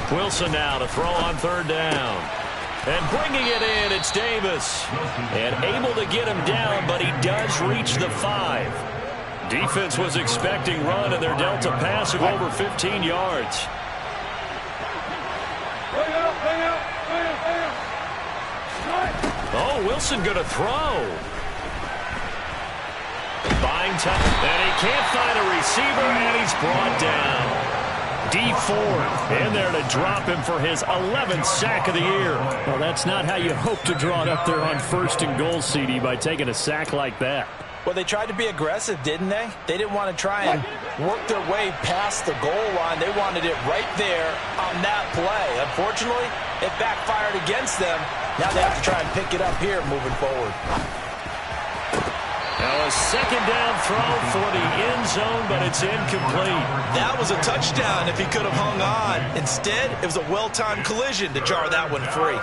1. Wilson now to throw on 3rd down. And bringing it in, it's Davis. And able to get him down, but he does reach the 5. Defense was expecting run, and they're dealt a pass of over 15 yards. Oh, Wilson going to throw. Buying time, and he can't find a receiver, and he's brought down. D Ford in there to drop him for his 11th sack of the year. Well, that's not how you hope to draw it up there on 1st and goal, CD, by taking a sack like that. Well, they tried to be aggressive, didn't they? They didn't want to try and work their way past the goal line. They wanted it right there on that play. Unfortunately, it backfired against them. Now they have to try and pick it up here moving forward. Now a second down throw for the end zone, but it's incomplete. That was a touchdown if he could have hung on. Instead, it was a well-timed collision to jar that one free.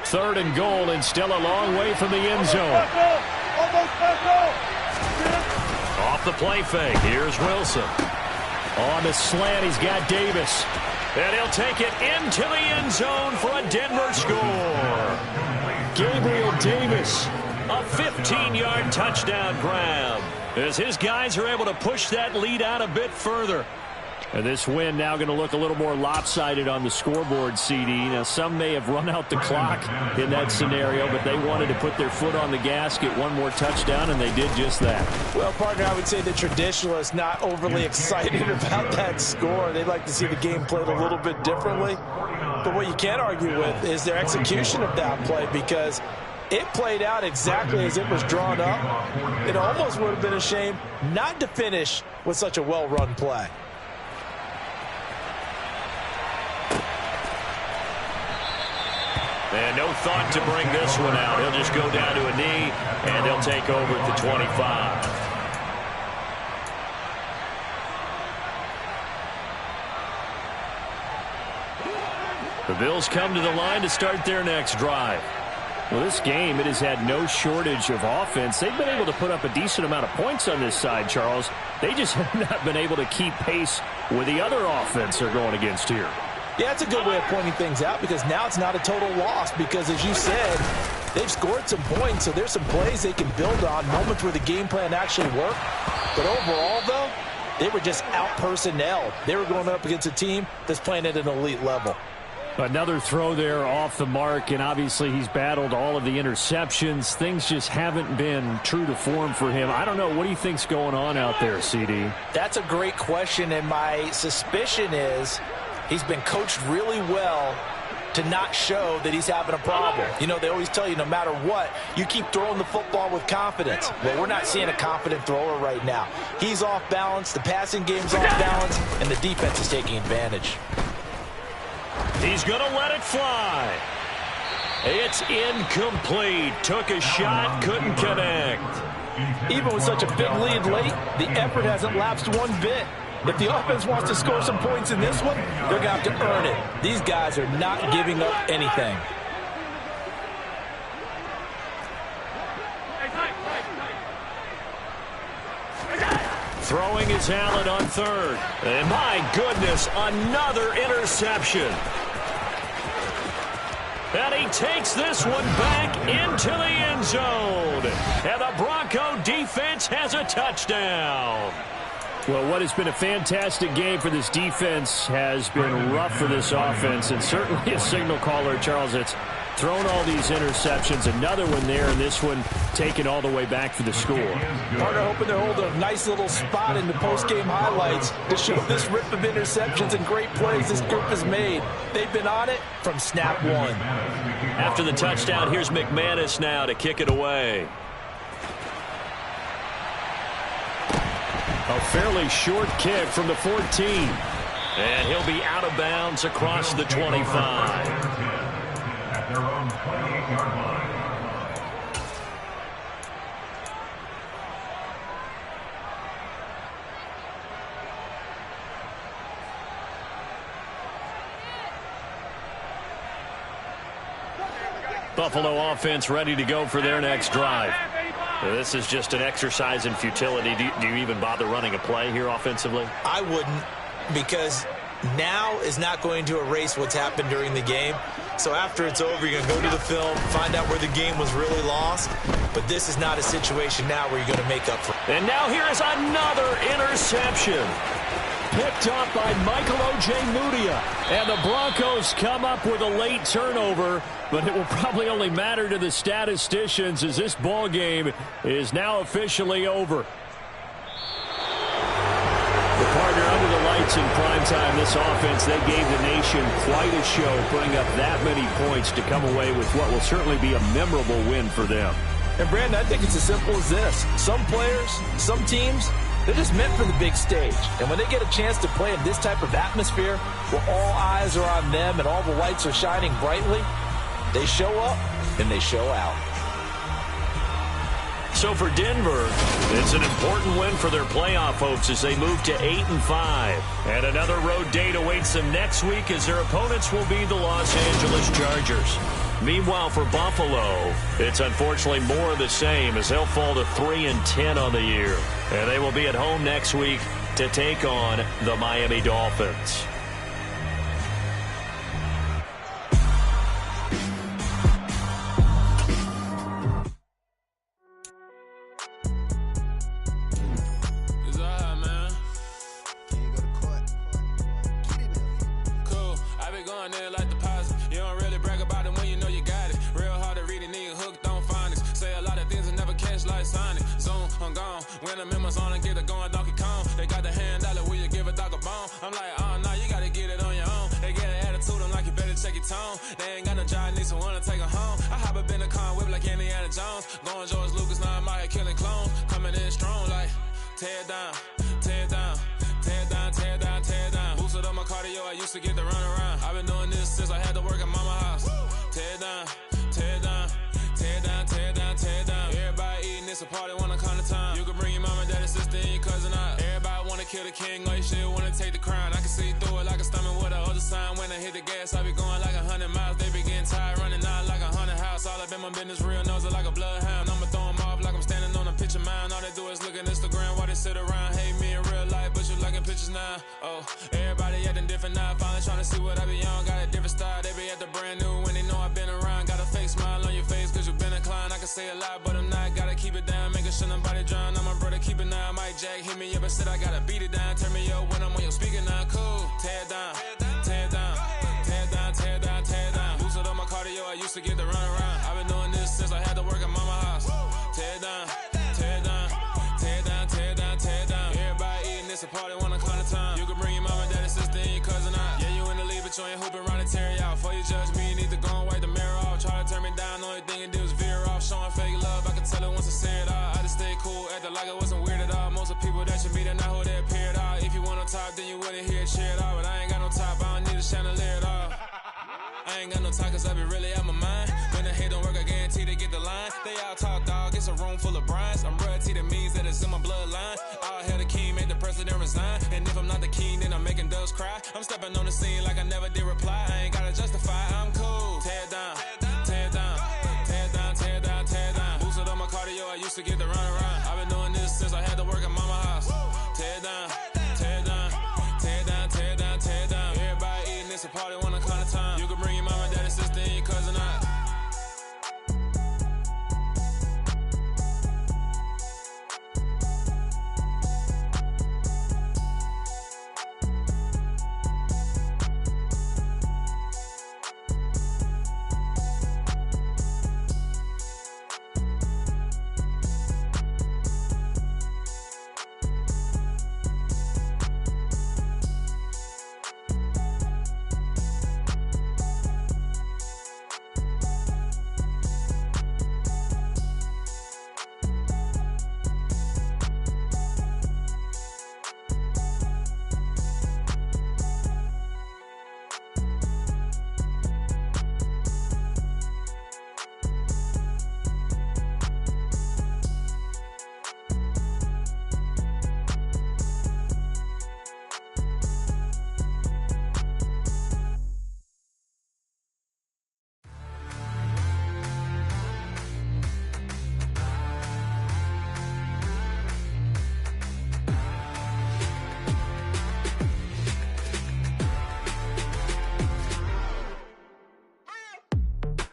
Third and goal, and still a long way from the end zone. Off the play fake. Here's Wilson. On the slant, he's got Davis. And he'll take it into the end zone for a Denver score. Gabriel Davis. A 15-yard touchdown grab as his guys are able to push that lead out a bit further. And this win now going to look a little more lopsided on the scoreboard, CD. Now, some may have run out the clock in that scenario, but they wanted to put their foot on the gas, get one more touchdown, and they did just that. Well, partner, I would say the traditionalists not overly excited about that score. They'd like to see the game played a little bit differently. But what you can't argue with is their execution of that play, because it played out exactly as it was drawn up. It almost would have been a shame not to finish with such a well-run play. And no thought to bring this one out. He'll just go down to a knee, and they'll take over at the 25. The Bills come to the line to start their next drive. Well, this game, it has had no shortage of offense. They've been able to put up a decent amount of points on this side, Charles. They just have not been able to keep pace with the other offense they're going against here. Yeah, it's a good way of pointing things out, because now it's not a total loss, because as you said, they've scored some points, so there's some plays they can build on, moments where the game plan actually worked. But overall, though, They were just out-personnel. They were going up against a team that's playing at an elite level. Another throw there off the mark, and obviously he's battled all of the interceptions. Things just haven't been true to form for him. I don't know. What do you think's going on out there, CD? That's a great question, and my suspicion is he's been coached really well to not show that he's having a problem. You know, they always tell you no matter what, you keep throwing the football with confidence. Well, we're not seeing a confident thrower right now. He's off balance, the passing game's off balance, and the defense is taking advantage. He's going to let it fly. It's incomplete. Took a shot, couldn't connect. Even with such a big lead late, the effort hasn't lapsed one bit. If the offense wants to score some points in this one, they're going to have to earn it. These guys are not giving up anything. Throwing is Allen on third. And my goodness, another interception. And he takes this one back into the end zone. And the Bronco defense has a touchdown. Well, what has been a fantastic game for this defense has been rough for this offense, and certainly a signal caller, Charles, that's thrown all these interceptions. Another one there, and this one taken all the way back for the score. Partner hoping to hold a nice little spot in the post-game highlights to show this rip of interceptions and great plays this group has made. They've been on it from snap one. After the touchdown, here's McManus now to kick it away. A fairly short kick from the 14. And he'll be out of bounds across the 25. At their own 28-yard line. Buffalo offense ready to go for their next drive. This is just an exercise in futility. Do you even bother running a play here offensively? I wouldn't, because now is not going to erase what's happened during the game. So after it's over, you're going to go to the film, find out where the game was really lost. But this is not a situation now where you're going to make up for it. And now here is another interception. Picked up by Michael Ojemudia. And the Broncos come up with a late turnover, but it will probably only matter to the statisticians as this ball game is now officially over. The partner under the lights in primetime, this offense, they gave the nation quite a show, putting up that many points to come away with what will certainly be a memorable win for them. And Brandon, I think it's as simple as this. Some players, some teams, they're just meant for the big stage. And when they get a chance to play in this type of atmosphere where all eyes are on them and all the lights are shining brightly, they show up and they show out. So for Denver, it's an important win for their playoff hopes as they move to 8-5. And another road date awaits them next week as their opponents will be the Los Angeles Chargers. Meanwhile, for Buffalo, it's unfortunately more of the same as they'll fall to 3-10 on the year. And they will be at home next week to take on the Miami Dolphins. Say a lot, but I'm not. Gotta keep it down, making sure nobody drown. I'm a brother. keep it now. Mike Jack hit me up and said I gotta beat it down. Turn me up when I'm on your speaker now. Cool. Tear it down. Tear it down. Tear it down. Tear it down. Tear it down. Lose it on my cardio. I used to get the run around. I've been doing this since I had to work at mama house. Tear it down. Tear it down. Tear it down. Tear it down. Tear it down. Everybody eating this a party one o'clock of time. You can bring your mama, daddy, sister, and your cousin out. Yeah, you in the league, but you ain't hooping around and tear out. Before you judge me, you need to go and wipe the mirror off. Try to turn me down, only thing it did was veer off. Showing fake love, I can tell it once I say it all. I just stay cool, acting like it wasn't weird at all. Most of the people that you meet are not who they appear at all. If you want on top, then you wouldn't hear it cheer at all. But I ain't got no top, I don't need a chandelier at all. I ain't got no talk, cause I be really out my mind. When the hate don't work, I guarantee they get the line. They all talk, dog, it's a room full of brinds. I'm royalty, that means that it's in my bloodline. All hell the king, made the president resign. And if I'm not the king, then I'm making doves cry. I'm stepping on the scene like I never did reply. I ain't gotta justify, I'm cool. Tear it down, tear it down, tear it down, tear it down, tear it down. Boosted on my cardio, I used to get the run around. I've been doing this since I had to work at mama house. Tear it down, tear it down, tear it down, tear it down, tear it down. Everybody eating this a party one o'clock of time. You can bring your mama, daddy, sister, and your cousin out.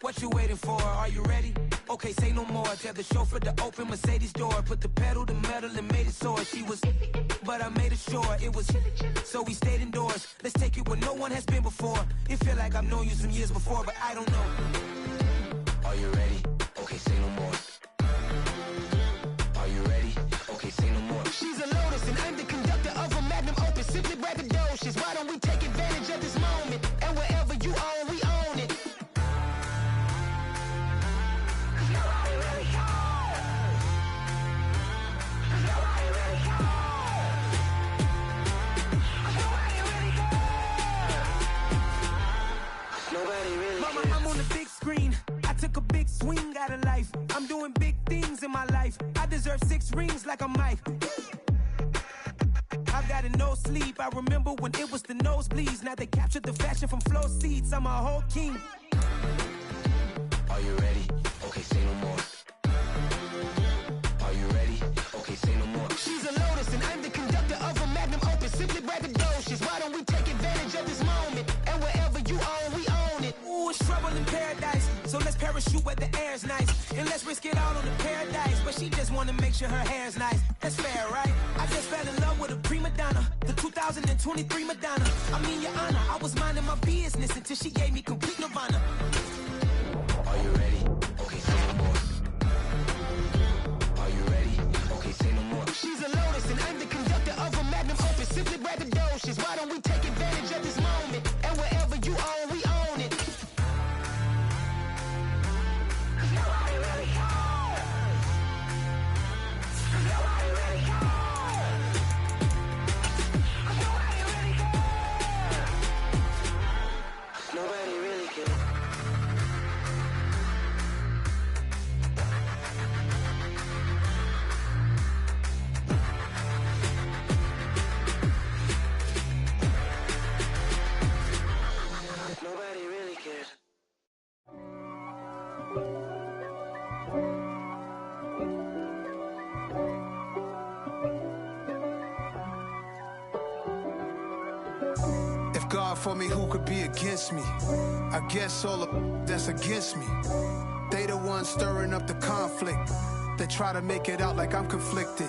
What you waiting for? Are you ready? Okay, say no more. Tell the chauffeur to open Mercedes door. Put the pedal to metal and made it soar. She was, but I made it sure it was. So we stayed indoors. Let's take it where no one has been before. It feel like I've known you some years before, but I don't know. Are you ready? Okay, say no more. Are you ready? Okay, say no more. She's a Lotus and I'm the conductor of a Magnum Opus. Simply braggadocious. Why don't we take advantage of this moment? And wherever you own, we own it. Swing out of life. I'm doing big things in my life. I deserve 6 rings like I'm Mike. I've got a no sleep. I remember when it was the nosebleeds. Now they captured the fashion from flow seats. I'm a whole king. Are you ready? Okay, say no more. Are you ready? Okay, say no more. She's a Lotus and I'm the conductor of a Magnum Opus. Simply braggadocious. Why don't we take advantage of this moment? And wherever you own, we own it. Ooh, it's trouble in paradise. So let's parachute where the air's nice. And let's risk it all on the paradise. But she just wanna make sure her hair's nice. That's fair, right? I just fell in love with a prima donna. The 2023 Madonna. I mean, your honor, I was minding my business until she gave me complete nirvana. Are you ready? Okay, say no more. Are you ready? Okay, say no more. She's a Lotus and I'm the conductor of a Magnum Opus. Simply braggadocious. Why don't we take advantage of this moment? And wherever you own, we own it. For me, who could be against me? I guess all the that's against me. They the ones stirring up the conflict. They try to make it out like I'm conflicted.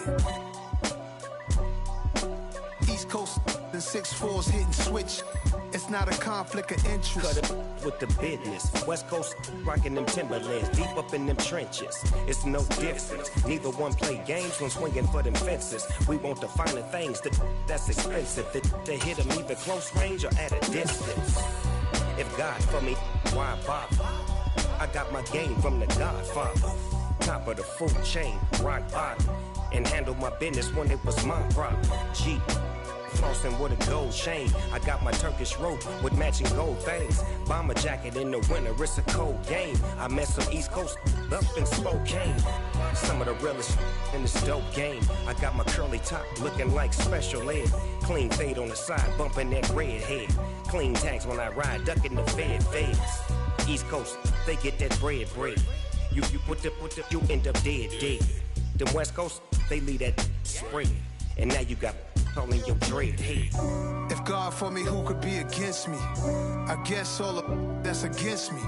East Coast and 6'4s hitting switch. It's not a conflict of interest. Cut it with the business. West Coast rocking them Timberlands, deep up in them trenches. It's no difference. Neither one play games when swinging for them fences. We want the finer things that's expensive. To hit them either close range or at a distance. If God for me, why bother? I got my game from the Godfather. Top of the food chain, rock bottom. And handle my business when it was my problem. G. Flossing with a gold chain. I got my Turkish rope with matching gold things. Bomber jacket in the winter, it's a cold game. I met some East Coast up in Spokane. Some of the realest in this dope game. I got my curly top looking like special ed. Clean fade on the side, bumping that red head. Clean tags when I ride, ducking the feds. East Coast, they get that bread. You you end up dead. Them West Coast, they leave that spread. And now you got calling your dread head. If God for me, who could be against me? I guess all the that's against me.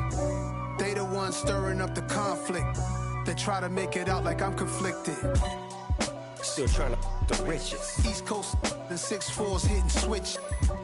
They the ones stirring up the conflict. They try to make it out like I'm conflicted. Still trying to the riches. East Coast and 6'4s hitting switch.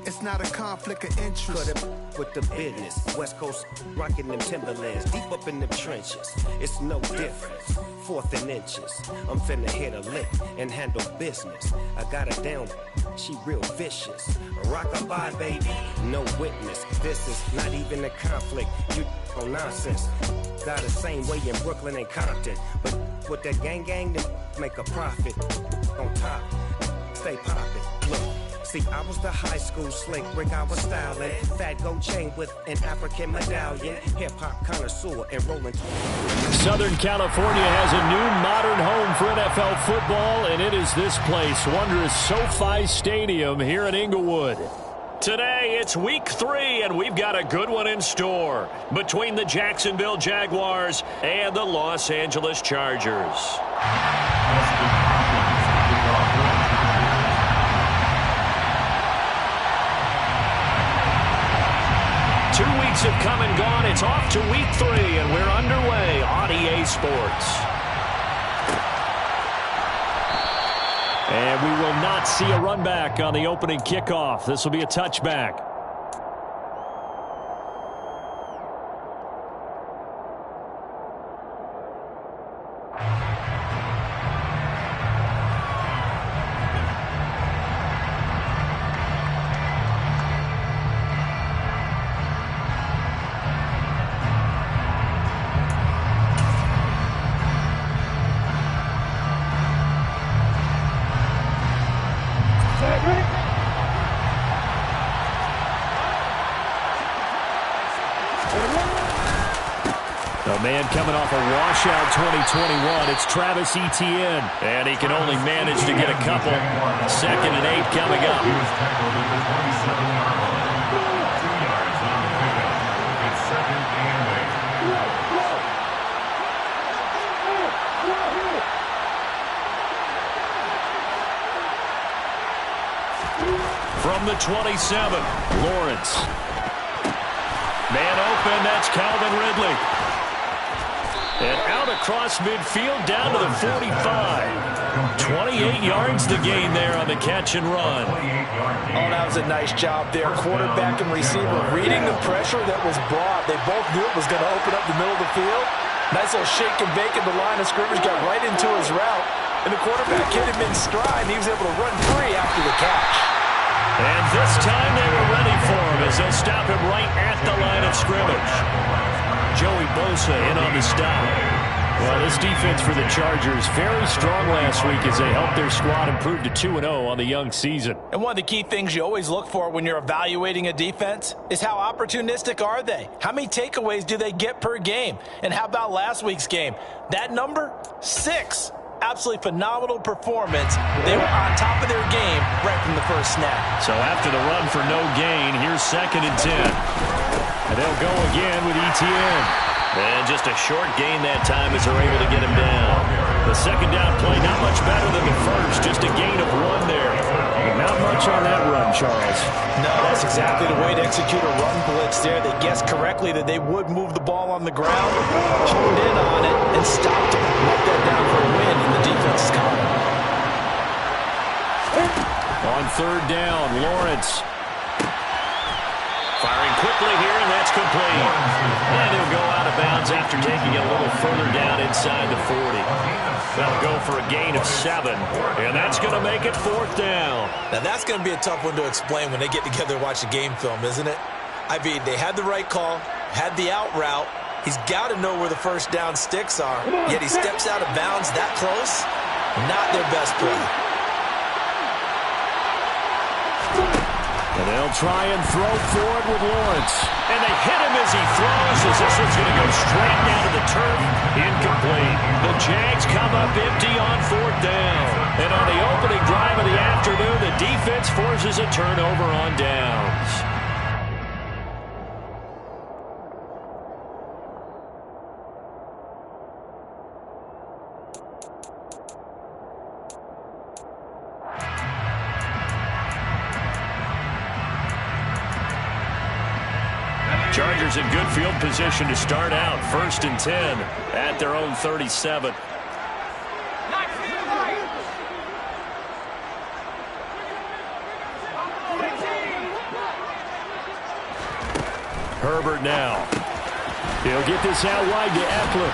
It's not a conflict of interest. Cut it with the business. West Coast rocking them Timberlands, deep up in them trenches. It's no difference. 4th and inches. I'm finna hit a lick and handle business. I got her down. She real vicious. Rock-a-bye, baby. No witness. This is not even a conflict. You on nonsense. Got the same way in Brooklyn and Compton. But with that gang, then make a profit. On top, stay poppin'. Look. See, I was the high school slick Rick, I was styling. Fat gold chain with an African medallion. Hip-hop connoisseur and rolling. Southern California has a new modern home for NFL football, and it is this place, wondrous SoFi Stadium here in Inglewood. Today, it's week 3, and we've got a good one in store between the Jacksonville Jaguars and the Los Angeles Chargers. 2 weeks have come and gone. It's off to week 3, and we're underway on EA Sports. And we will not see a run back on the opening kickoff. This will be a touchback. Man coming off a washout 2021, it's Travis Etienne. And he can only manage to get a couple. 2nd and 8 coming up. He was tackled at the 27-yard line. 2 yards on the pickup. It's 2nd and 8. From the 27, Lawrence. Man open, that's Calvin Ridley. And out across midfield, down to the 45. 28 yards the gain there on the catch and run. Oh, that was a nice job there. Quarterback and receiver reading the pressure that was brought. They both knew it was going to open up the middle of the field. Nice little shake and bake at the line of scrimmage, got right into his route. And the quarterback hit him in stride, and he was able to run free after the catch. And this time they were ready for him as they'll stop him right at the line of scrimmage. Joey Bosa in on the stop. Well, this defense for the Chargers, very strong last week as they helped their squad improve to 2-0 on the young season. And one of the key things you always look for when you're evaluating a defense is how opportunistic are they? How many takeaways do they get per game? And how about last week's game? That number, 6. Absolutely phenomenal performance. They were on top of their game right from the first snap. So after the run for no gain, here's 2nd and 10. And they'll go again with Etienne. And just a short gain that time as they're able to get him down. The second down play, not much better than the first. Just a gain of 1 there. But not much on that run, Charles. No, that's exactly the way to execute a run blitz there. They guessed correctly that they would move the ball on the ground, honed in on it, and stopped it. Mark that down for a win in the defense's column. On third down. Lawrence firing quickly here, and that's complete. And he'll go out of bounds after taking it a little further down inside the 40. That'll go for a gain of 7, and that's going to make it fourth down. Now, that's going to be a tough one to explain when they get together and watch the game film, isn't it? I mean, they had the right call, had the out route. He's got to know where the first down sticks are, yet he steps out of bounds that close. Not their best play. And they'll try and throw for it with Lawrence. And they hit him as he throws, as this one's going to go straight down to the turf. Incomplete. The Jags come up empty on fourth down. And on the opening drive of the afternoon, the defense forces a turnover on downs. Chargers in good field position to start out. 1st and 10 at their own 37. Herbert now. He'll get this out wide to Eckler.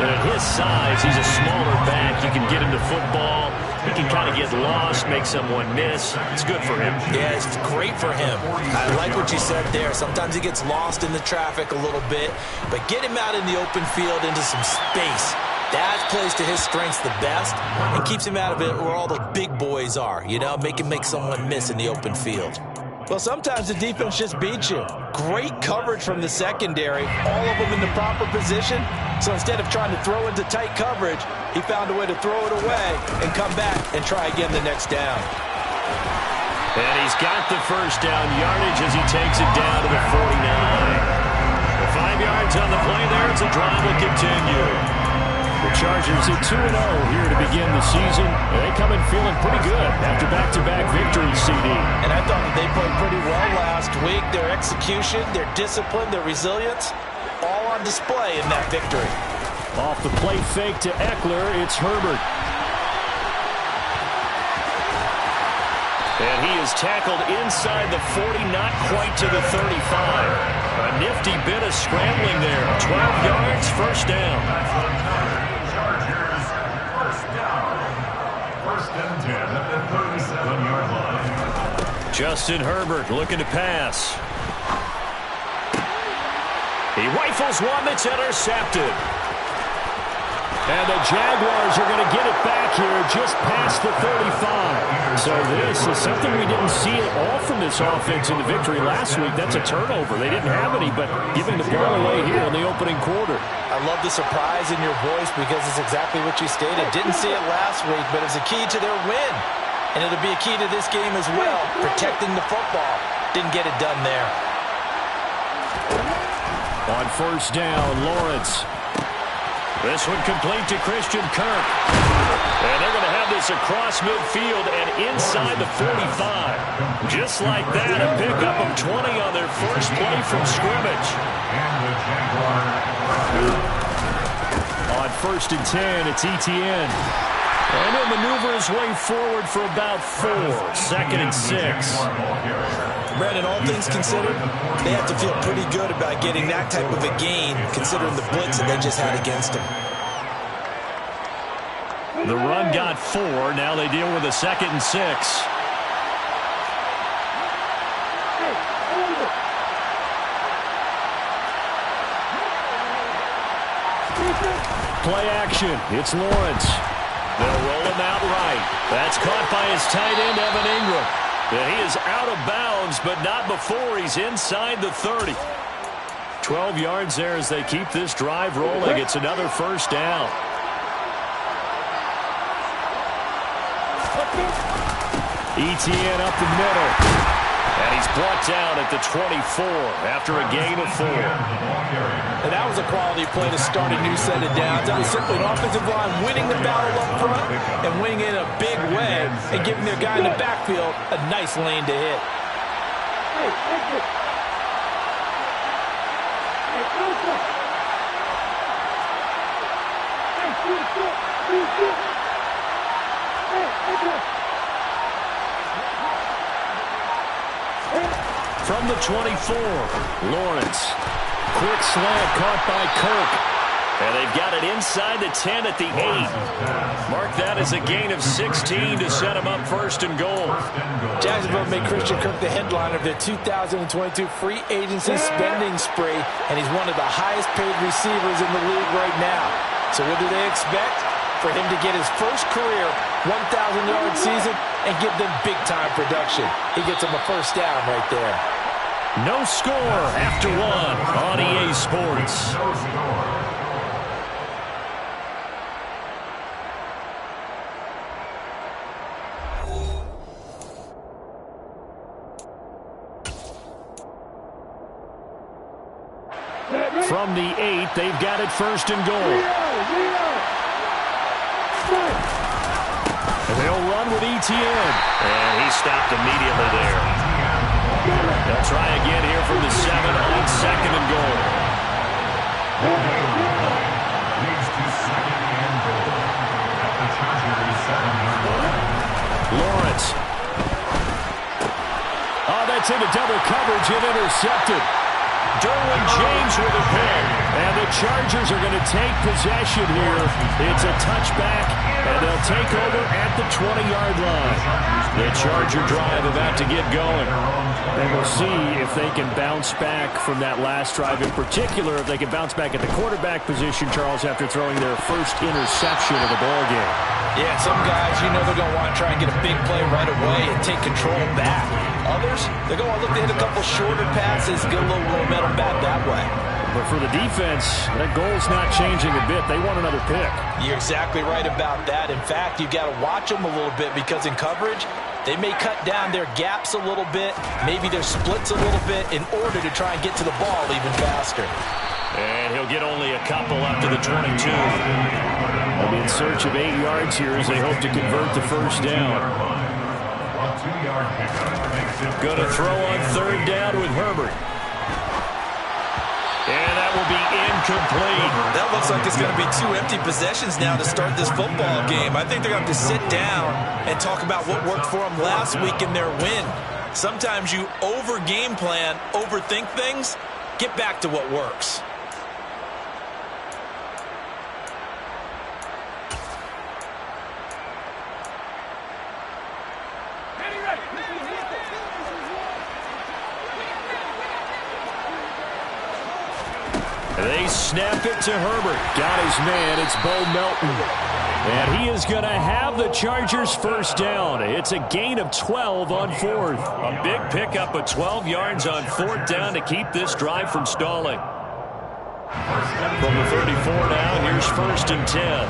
And at his size, he's a smaller back. You can get him to football. He can kind of get lost, make someone miss. It's good for him. Yeah, it's great for him. I like what you said there. Sometimes he gets lost in the traffic a little bit, but get him out in the open field into some space. That plays to his strengths the best and keeps him out of it where all the big boys are, you know, make someone miss in the open field. Well, sometimes the defense just beats you. Great coverage from the secondary, all of them in the proper position. So instead of trying to throw into tight coverage, he found a way to throw it away and come back and try again the next down. And he's got the first down yardage as he takes it down to the 49. The 5 yards on the play there. It's a drive will continue. The Chargers at 2-0 here to begin the season. They come in feeling pretty good after back-to-back victories, CD. And I thought that they played pretty well last week. Their execution, their discipline, their resilience, all on display in that victory. Off the play fake to Eckler, it's Herbert. And he is tackled inside the 40, not quite to the 35. A nifty bit of scrambling there. 12 yards, first down. Justin Herbert looking to pass. He rifles one that's intercepted. And the Jaguars are going to get it back here just past the 35. So this is something we didn't see at all from this offense in the victory last week. That's a turnover. They didn't have any, but giving the ball away here in the opening quarter. I love the surprise in your voice because it's exactly what you stated. Didn't see it last week, but it's a key to their win. And it'll be a key to this game as well, protecting the football. Didn't get it done there. On first down, Lawrence. This one complete to Christian Kirk. And they're going to have this across midfield and inside the 45. Just like that, a pickup of 20 on their first play from scrimmage. On 1st and 10, it's Etienne. And he'll maneuver his way forward for about 4. 2nd and 6. Brandon, all things considered, they have to feel pretty good about getting that type of a gain, considering the blitz that they just had against them. The run got 4. Now they deal with a 2nd and 6. Play action. It's Lawrence. They'll roll him out right. That's caught by his tight end, Evan Ingram. And he is out of bounds, but not before he's inside the 30. 12 yards there as they keep this drive rolling. It's another first down. Etienne up the middle. And he's brought down at the 24 after a gain of 4. And that was a quality play to start a new set of downs. That was simply an offensive line winning the battle up front and winning it in a big way and giving their guy in the backfield a nice lane to hit. from the 24. Lawrence. Quick slant caught by Kirk. And they've got it inside the 10 at the 8. Mark that as a gain of 16 to set them up first and goal. Jacksonville made Christian Kirk the headliner of their 2022 free agency spending spree, and he's one of the highest paid receivers in the league right now. So what do they expect? For him to get his first career 1,000-yard season and give them big-time production. He gets them a first down right there. No score after one on EA Sports. No score. From the 8, they've got it first and goal. And they'll run with Etienne. And he stopped immediately there. They'll try again here from the 7 on second and goal. Leads to second and goal at the Chargers 7-yard line. Lawrence. Oh, that's into double coverage and intercepted. Derwin James with a pick. And the Chargers are going to take possession here. It's a touchback, and they'll take over at the 20-yard line. The Charger drive about to get going. And we'll see if they can bounce back from that last drive. In particular, if they can bounce back at the quarterback position, Charles, after throwing their first interception of the ballgame. Yeah, some guys, you know they're going to want to try and get a big play right away and take control back. Others, they're going to look to hit a couple shorter passes, get a little momentum back that way. But for the defense, that goal's not changing a bit. They want another pick. You're exactly right about that. In fact, you've got to watch them a little bit because in coverage, they may cut down their gaps a little bit, maybe their splits a little bit in order to try and get to the ball even faster. And he'll get only a couple up to the 22. They'll be in search of 8 yards here as they hope to convert the first down. Going to throw on third down with Herbert. And that will be incomplete. That looks like it's going to be 2 empty possessions now to start this football game. I think they're going to have to sit down and talk about what worked for them last week in their win. Sometimes you over-game plan, overthink things, get back to what works. They snap it to Herbert. Got his man. It's Bo Melton. And he is going to have the Chargers first down. It's a gain of 12 on fourth. A big pickup of 12 yards on fourth down to keep this drive from stalling. From the 34 now, here's first and 10.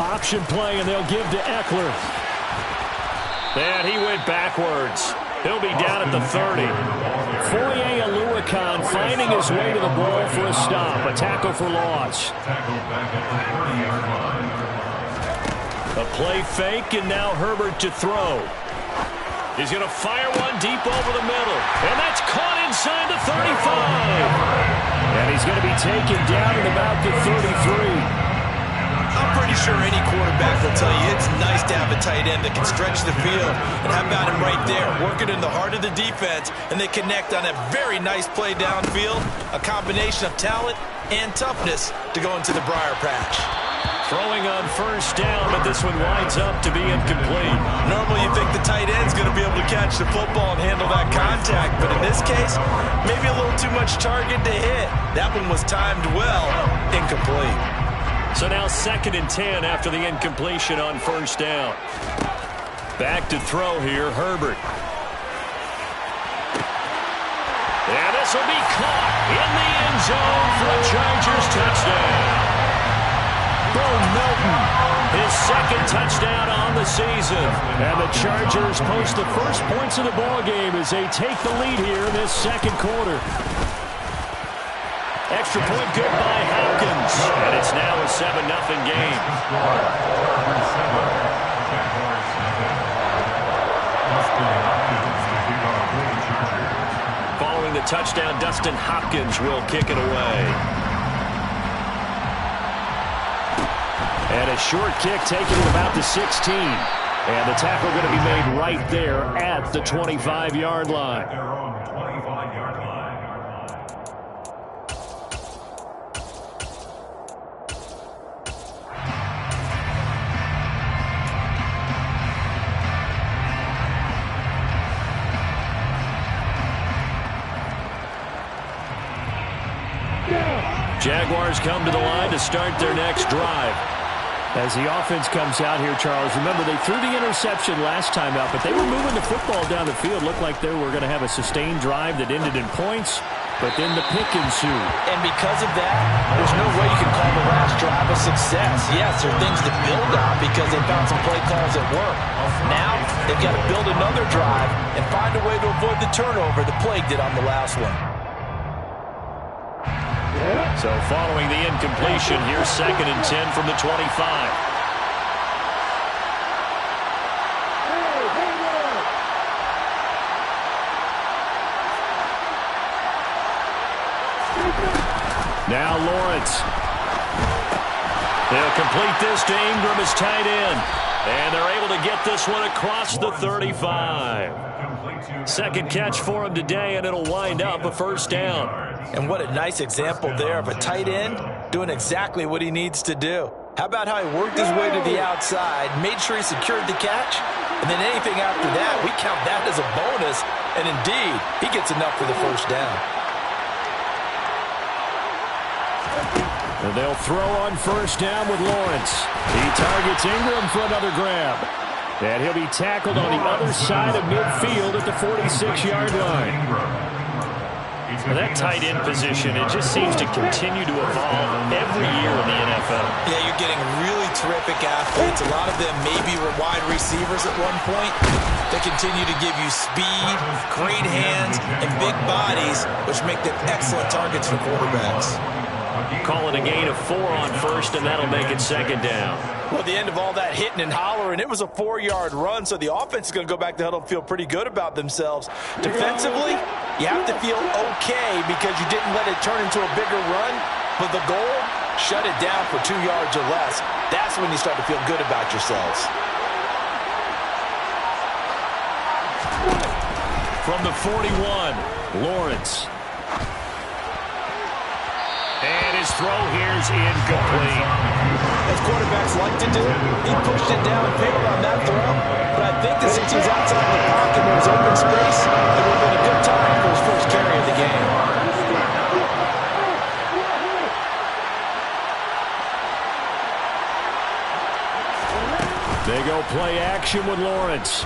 Option play, and they'll give to Eckler. And he went backwards. He'll be down at the 30. Foye Oluokun finding his way to the ball for a stop. A tackle for loss. Tackled back at the 30-yard line. A play fake, and now Herbert to throw. He's going to fire one deep over the middle. And that's caught inside the 35. And he's going to be taken down at about the 33. I'm pretty sure any quarterback will tell you it's nice to have a tight end that can stretch the field. And how about him right there, working in the heart of the defense, and they connect on a very nice play downfield, a combination of talent and toughness to go into the briar patch. Throwing on first down, but this one winds up to be incomplete. Normally you think the tight end's going to be able to catch the football and handle that contact, but in this case, maybe a little too much target to hit. That one was timed well, incomplete. So now second and 10 after the incompletion on first down. Back to throw here, Herbert. And this will be caught in the end zone for a Chargers touchdown. Bo Melton, his second touchdown on the season. And the Chargers post the first points of the ball game as they take the lead here in this second quarter. Extra point good by Hopkins. And it's now a 7-0 game. Following the touchdown, Dustin Hopkins will kick it away. And a short kick taken at about the 16. And the tackle going to be made right there at the 25-yard line. Their own 25-yard line. Jaguars come to the line to start their next drive. As the offense comes out here, Charles, remember they threw the interception last time out, but they were moving the football down the field. Looked like they were going to have a sustained drive that ended in points, but then the pick ensued. And because of that, there's no way you can call the last drive a success. Yes, there are things to build on because they found some play calls that work. Now, they've got to build another drive and find a way to avoid the turnover the plague did on the last one. So following the incompletion, here's 2nd and 10 from the 25. Now Lawrence. They'll complete this to Ingram as tight end. And they're able to get this one across the 35. Second catch for him today, and it'll wind up a first down. And what a nice example there of a tight end doing exactly what he needs to do. How about how he worked his way to the outside, made sure he secured the catch, and then anything after that, we count that as a bonus. And indeed, he gets enough for the first down. And they'll throw on first down with Lawrence. He targets Ingram for another grab. And he'll be tackled on the other side of midfield at the 46-yard line. Well, that tight end position, it just seems to continue to evolve every year in the NFL. Yeah, you're getting really terrific athletes. A lot of them maybe were wide receivers at one point. They continue to give you speed, great hands, and big bodies, which make them excellent targets for quarterbacks. Call it a gain of 4 on first, and that'll make it 2nd down. Well, at the end of all that hitting and hollering, it was a 4-yard run, so the offense is going to go back to huddle and feel pretty good about themselves. Defensively, you have to feel okay because you didn't let it turn into a bigger run, but the goal, shut it down for 2 yards or less. That's when you start to feel good about yourselves. From the 41, Lawrence. And his throw here's incomplete. As quarterbacks like to do, he pushed it downfield on that throw. But I think that since he's outside the pocket and there's open space, it would have been a good time for his first carry of the game. They go play action with Lawrence.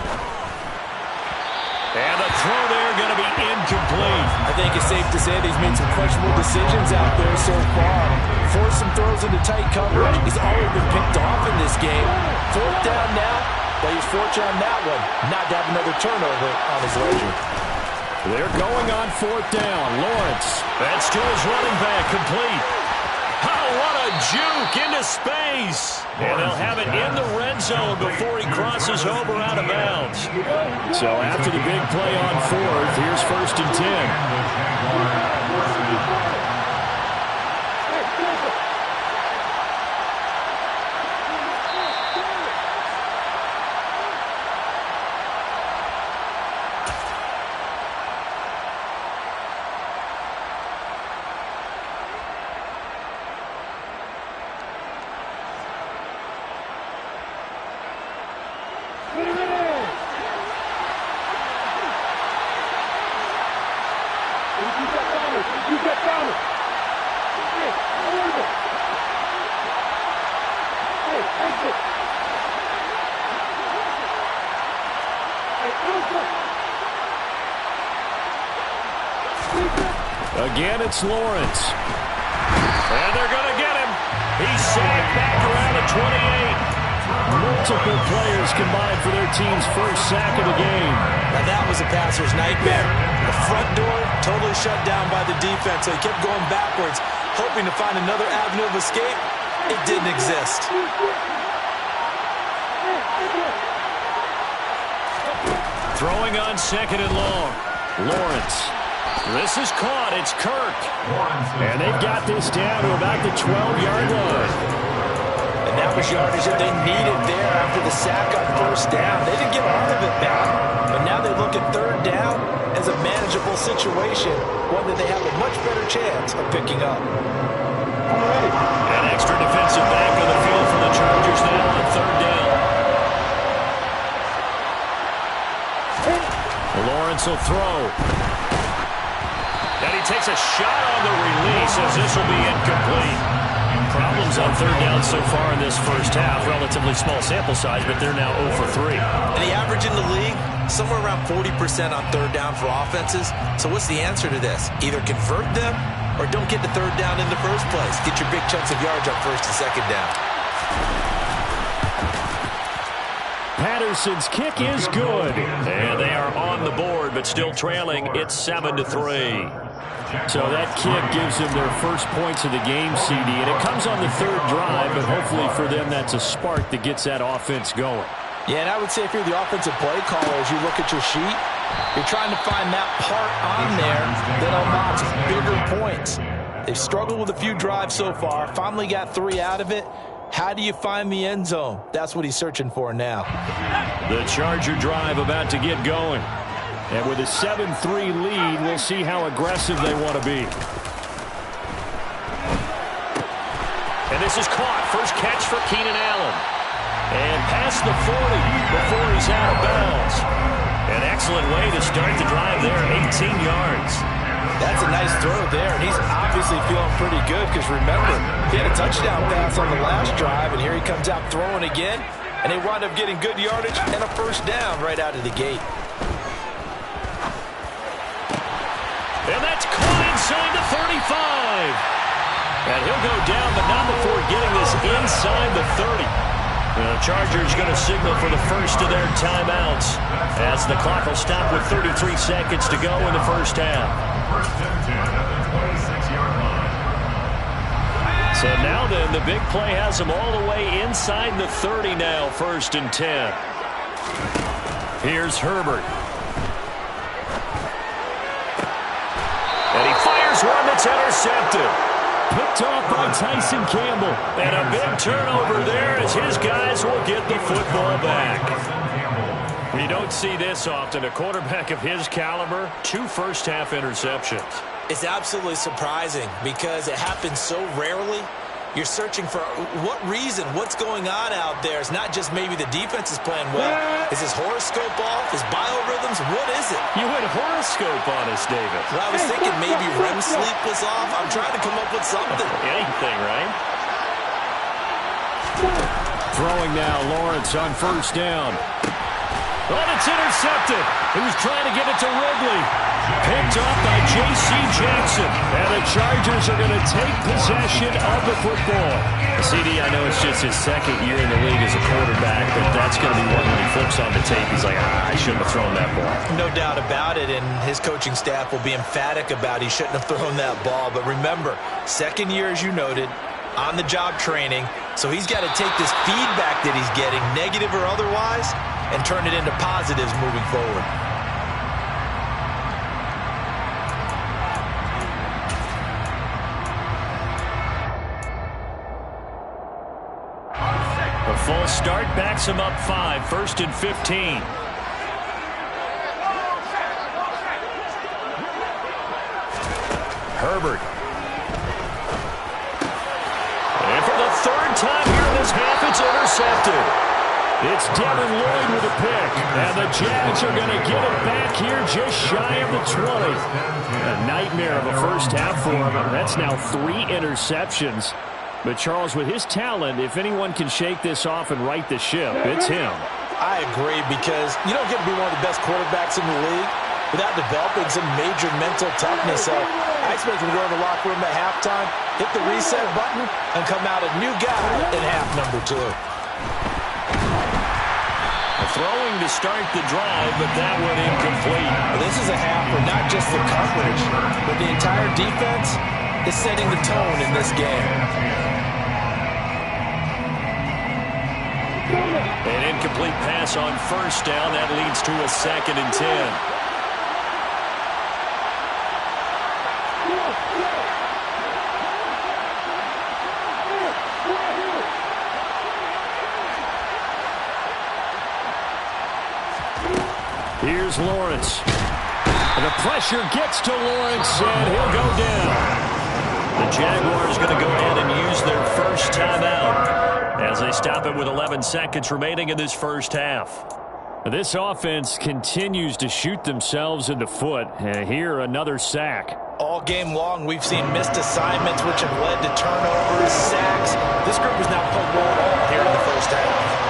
And the throw there going to be incomplete. I think it's safe to say that he's made some questionable decisions out there so far. Forced some throws into tight coverage. He's already been picked off in this game. 4th down now, but he's fortunate on that one not to have another turnover on his ledger. They're going on 4th down. Lawrence. That's to his running back, complete. Oh, what a juke into space. And they'll have it in the red zone before he crosses over out of bounds. So after the big play on 4th, here's 1st and 10. Again, it's Lawrence. And they're going to get him. He's sacked back around the 28. Multiple players combined for their team's first sack of the game. Now that was a passer's nightmare. The front door totally shut down by the defense, so he kept going backwards, hoping to find another avenue of escape. It didn't exist. Throwing on 2nd and long. Lawrence. This is caught. It's Kirk. And they've got this down to about the 12-yard line. And And that was yardage that they needed there after the sack on first down. They didn't get all of it back, but now they look at third down as a manageable situation, one that they have a much better chance of picking up. An extra defensive back on the field for the Chargers now on third down. Lawrence will throw. And he takes a shot on the release as this will be incomplete. Problems on third down so far in this first half. Relatively small sample size, but they're now 0 for 3. And the average in the league, somewhere around 40% on third down for offenses. So what's the answer to this? Either convert them or don't get to third down in the first place. Get your big chunks of yards on first and second down. Patterson's kick is good. And they are on the board, but still trailing. It's 7-3. So that kick gives them their first points of the game, CD. And it comes on the third drive, but hopefully for them that's a spark that gets that offense going. Yeah, and I would say if you're the offensive play caller, as you look at your sheet, you're trying to find that part on there that unlocks bigger points. They've struggled with a few drives so far, finally got 3 out of it. How do you find the end zone? That's what he's searching for now. The Charger drive about to get going. And with a 7-3 lead, we'll see how aggressive they want to be. And this is caught. First catch for Keenan Allen. And past the 40 before he's out of bounds. An excellent way to start the drive there, 18 yards. That's a nice throw there, and he's obviously feeling pretty good because, remember, he had a touchdown pass on the last drive, and here he comes out throwing again, and they wound up getting good yardage and a first down right out of the gate. And that's caught inside the 35. And he'll go down, but not before getting this inside the 30. The Chargers going to signal for the first of their timeouts as the clock will stop with 33 seconds to go in the first half. First and 10 at the 26-yard line. So now then, the big play has them all the way inside the 30 now, first and 10. Here's Herbert. And he fires one that's intercepted. Picked off by Tyson Campbell. And a big turnover there as his guys will get the football back. We don't see this often. A quarterback of his caliber, 2 first-half interceptions. It's absolutely surprising because it happens so rarely. You're searching for what reason, what's going on out there. It's not just maybe the defense is playing well. Is his horoscope off? His biorhythms? What is it? You had horoscope on us, David. Well, I was thinking maybe REM sleep was off. I'm trying to come up with something. Anything, right? Throwing now, Lawrence on first down. Oh, it's intercepted. He was trying to get it to Ridley. Picked up by J.C. Jackson. And the Chargers are going to take possession of the football. CD, I know it's just his second year in the league as a quarterback, but that's going to be one when he flips on the tape. He's like, I shouldn't have thrown that ball. No doubt about it, and his coaching staff will be emphatic about he shouldn't have thrown that ball. But remember, second year, as you noted, on-the-job training, so he's got to take this feedback that he's getting, negative or otherwise, and turn it into positives moving forward. A full start backs him up 5, first and 15. Herbert. And for the third time here in this half, it's intercepted. It's Devin Lloyd with a pick, and the Jags are going to get it back here just shy of the 20. A nightmare of a first half for him. That's now 3 interceptions. But Charles, with his talent, if anyone can shake this off and right the ship, it's him. I agree, because you don't get to be one of the best quarterbacks in the league without developing some major mental toughness. So I expect him to go in the locker room at halftime, hit the reset button, and come out a new guy in half number 2. Throwing to start the drive, but that one incomplete. Well, this is a half where not just the coverage, but the entire defense is setting the tone in this game. An incomplete pass on first down. That leads to a 2nd and 10. Here's Lawrence. And the pressure gets to Lawrence, and he'll go down. The Jaguars going to go ahead and use their first timeout as they stop it with 11 seconds remaining in this first half. This offense continues to shoot themselves in the foot. And here, another sack. All game long, we've seen missed assignments, which have led to turnovers, sacks. This group has not played well at all here in the first half.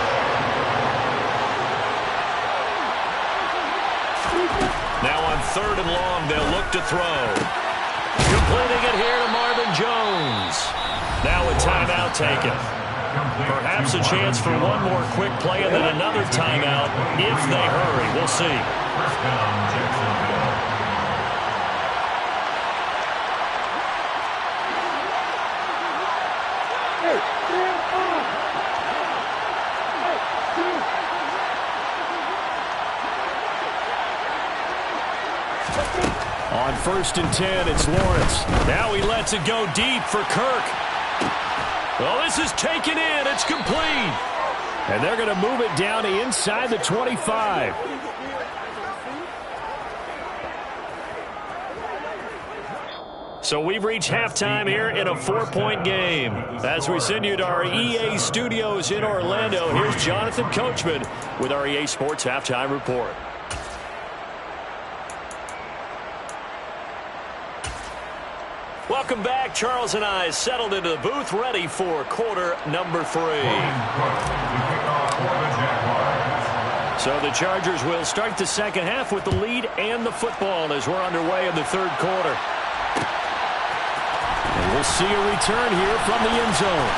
Now on 3rd and long, they'll look to throw. Completing it here to Marvin Jones. Now a timeout taken. Perhaps a chance for one more quick play and then another timeout if they hurry. We'll see. First down, Jacksonville. On 1st and 10, it's Lawrence. Now he lets it go deep for Kirk. Well, this is taken in. It's complete. And they're going to move it down to inside the 25. So we've reached halftime here in a 4-point game. As we send you to our EA studios in Orlando, here's Jonathan Coachman with our EA Sports Halftime Report. Welcome back. Charles and I settled into the booth, ready for quarter number 3. So the Chargers will start the second half with the lead and the football as we're underway in the 3rd quarter. And we'll see a return here from the end zone.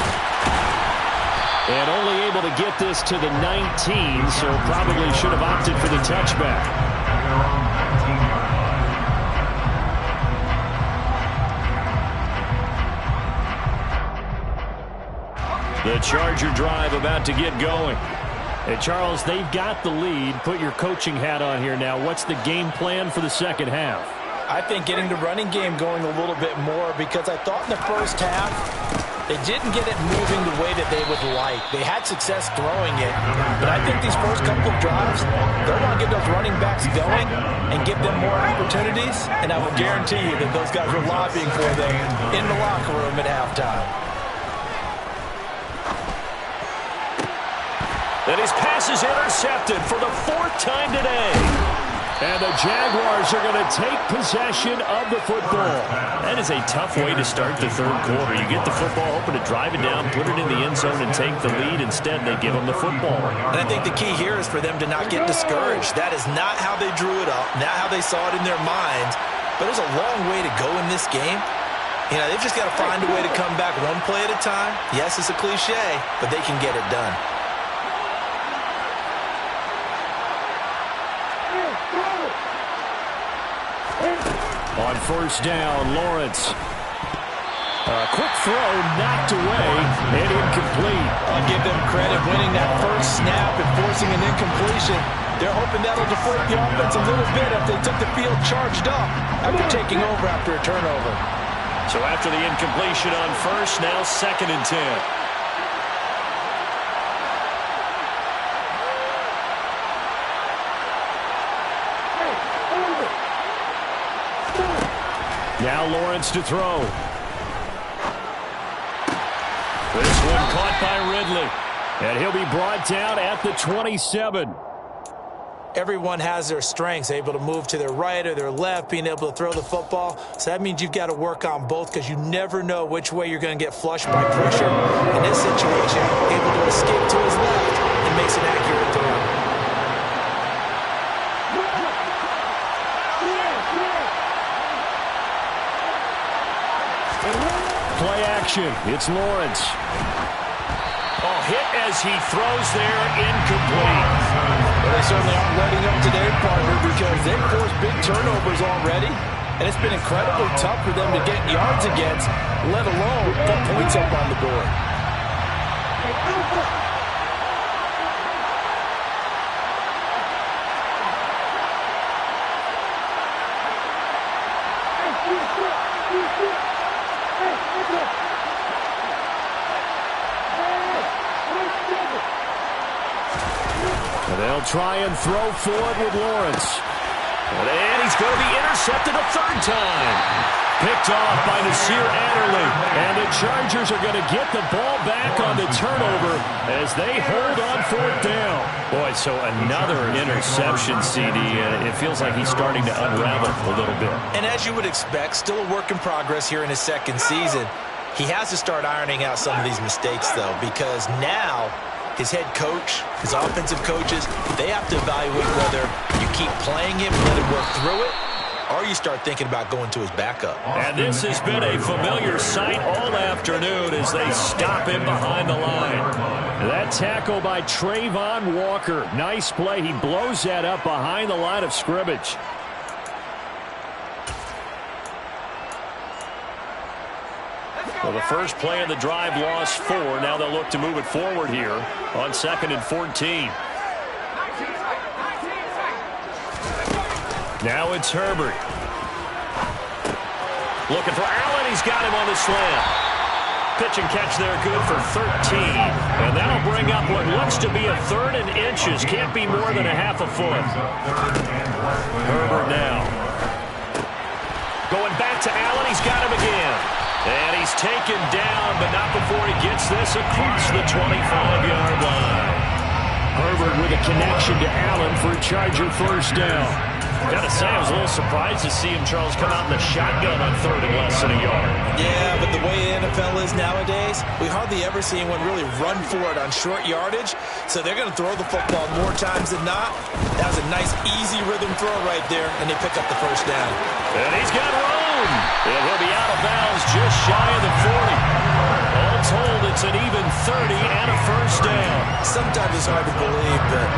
And only able to get this to the 19, so probably should have opted for the touchback. The Charger drive about to get going. Hey, Charles, they've got the lead. Put your coaching hat on here now. What's the game plan for the second half? I think getting the running game going a little bit more, because I thought in the first half they didn't get it moving the way that they would like. They had success throwing it, but I think these first couple of drives, they'll want to get those running backs going and give them more opportunities, and I will guarantee you that those guys were lobbying for them in the locker room at halftime. And his pass is intercepted for the 4th time today. And the Jaguars are going to take possession of the football. That is a tough way to start the 3rd quarter. You get the football, hoping to drive it down, put it in the end zone, and take the lead. Instead, they give them the football. And I think the key here is for them to not get discouraged. That is not how they drew it up, not how they saw it in their minds. But there's a long way to go in this game. You know, they've just got to find a way to come back one play at a time. Yes, it's a cliche, but they can get it done. On 1st down, Lawrence. A quick throw knocked away and incomplete. I'll give them credit winning that first snap and forcing an incompletion. They're hoping that'll deflate the offense a little bit if they took the field charged up after taking over after a turnover. So after the incompletion on 1st, now 2nd and 10. Now Lawrence to throw. This one caught by Ridley. And he'll be brought down at the 27. Everyone has their strengths, able to move to their right or their left, being able to throw the football. So that means you've got to work on both, because you never know which way you're going to get flushed by pressure. In this situation, able to escape to his left and makes an accurate throw. Play action. It's Lawrence. Oh, hit as he throws there, incomplete. Well, they certainly aren't letting up today, partner, because they've forced big turnovers already, and it's been incredibly tough for them to get yards against, let alone put points up on the board. They'll try and throw for it with Lawrence. And he's going to be intercepted a third time. Picked off by Nasir Adderley. And the Chargers are going to get the ball back on the turnover as they hold on fourth down. Boy, so another interception, CD, and it feels like he's starting to unravel a little bit. And as you would expect, still a work in progress here in his second season. He has to start ironing out some of these mistakes, though, because now his head coach, his offensive coaches, they have to evaluate whether you keep playing him, let him work through it, or you start thinking about going to his backup. And this has been a familiar sight all afternoon as they stop him behind the line. That tackle by Trayvon Walker. Nice play. He blows that up behind the line of scrimmage. Well, the first play of the drive lost 4. Now they'll look to move it forward here on 2nd and 14. Now it's Herbert. Looking for Allen. He's got him on the slant. Pitch and catch there, good for 13. And that'll bring up what looks to be a 3rd and inches. Can't be more than a half a foot. Herbert now. Going back to Allen. He's got him again. And he's taken down, but not before he gets this across the 25-yard line. Herbert with a connection to Allen for a Charger first down. Gotta say, I was a little surprised to see him, Charles, come out in the shotgun on 3rd and less than a yard. Yeah, but the way the NFL is nowadays, we hardly ever see anyone really run for it on short yardage. So they're going to throw the football more times than not. That was a nice, easy rhythm throw right there, and they pick up the first down. And he's got room. And he'll be out of bounds just shy of the 40. All told, it's an even 30 and a first down. Sometimes it's hard to believe, but